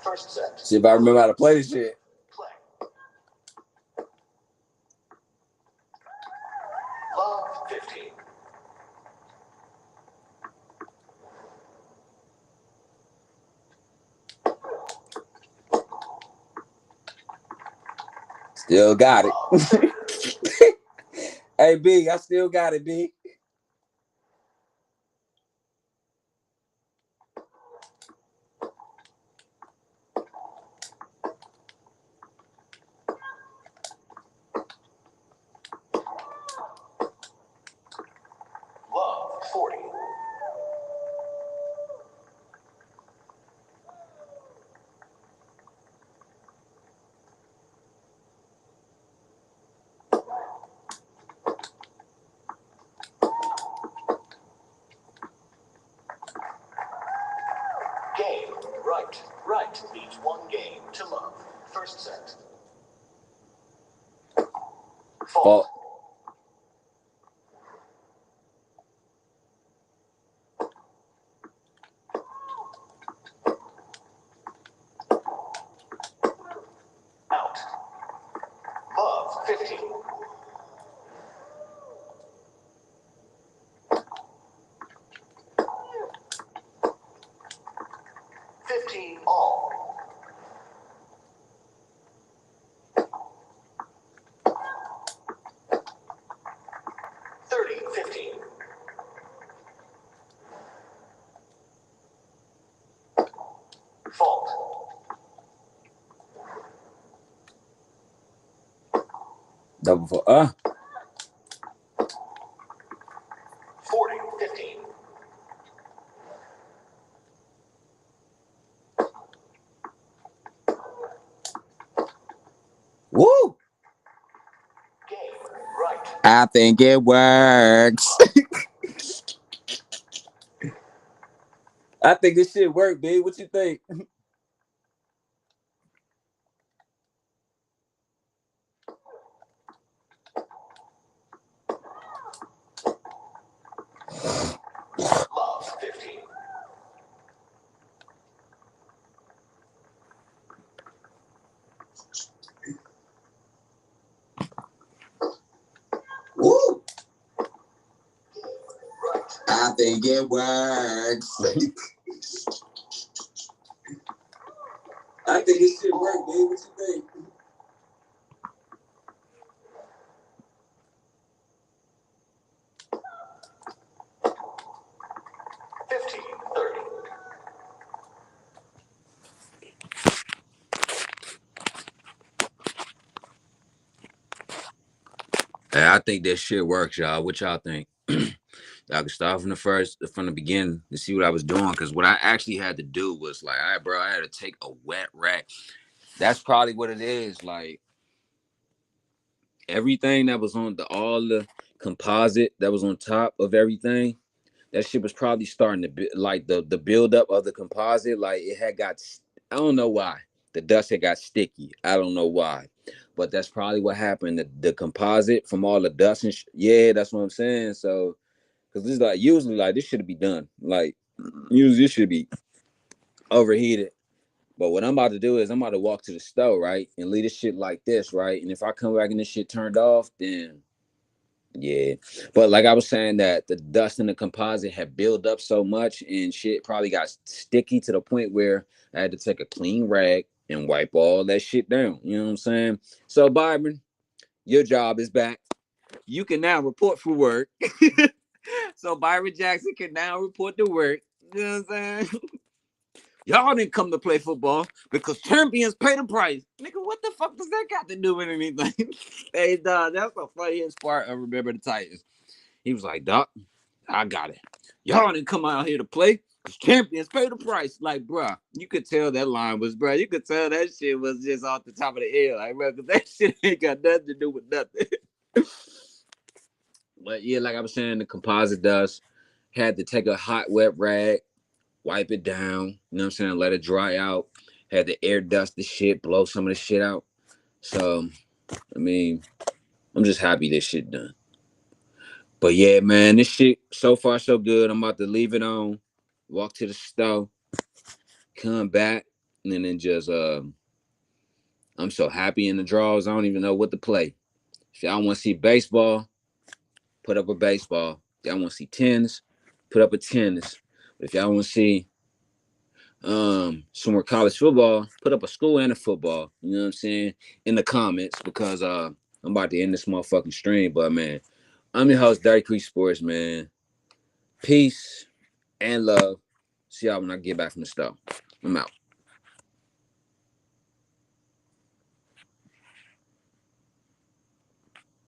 First set. See if I remember how to play this shit. Play. Love 15. Still got it. Hey, B, I still got it, B. Love 40. Game. Right. Right leads one game to love. First set. Fault. Out. Love 15. All. 30, 15. Fault. Double for 40, 15. Woo! Game. Right. I think it works. I think this shit worked, B. What you think? 15. Woo! Right. I think it works. I think this shit worked, B. What you think? 15, 30. Hey, I think that shit works, y'all. What y'all think? Y'all can start from the beginning to see what I was doing. Cause what I actually had to do was like, all right, bro, I had to take a wet rack. That's probably what it is. Like everything that was on all the composite that was on top of everything, that shit was probably starting to like the build up of the composite. Like it had got, I don't know why the dust had got sticky. I don't know why, But that's probably what happened. The composite from all the dust and yeah, that's what I'm saying. So, because this is like usually like this should be done. Like usually this should be overheated. But what I'm about to do is I'm about to walk to the stove, right, and leave this shit like this, right. And if I come back and this shit turned off, then yeah. But like I was saying, that the dust in the composite had built up so much and shit probably got sticky to the point where I had to take a clean rag and wipe all that shit down. You know what I'm saying? So Byron, your job is back. You can now report for work. So Byron Jackson can now report to work. You know what I'm saying? Y'all didn't come to play football because champions pay the price. Nigga, what the fuck does that got to do with anything? Hey, dog, that's the funniest part of Remember the Titans. He was like, Doc, I got it. Y'all didn't come out here to play because champions pay the price. Like, bruh, you could tell that line was, bruh, you could tell that shit was just off the top of the head. Like, bruh, because that shit ain't got nothing to do with nothing. But yeah, like I was saying, the composite dust had to take a hot, wet rag, wipe it down, you know what I'm saying? Let it dry out. Had to air dust the shit, blow some of the shit out. So, I mean, I'm just happy this shit done. But yeah, man, this shit so far so good. I'm about to leave it on, walk to the store, come back, and then just I'm so happy in the draws. I don't even know what to play. If y'all want to see baseball, put up a baseball. If y'all want to see tennis, put up a tennis. If y'all want to see some more college football, put up a school and a football, you know what I'm saying, in the comments, because I'm about to end this motherfucking stream. But man, I'm your host, Dirty Creek Sports, man. Peace and love. See y'all when I get back from the store. I'm out.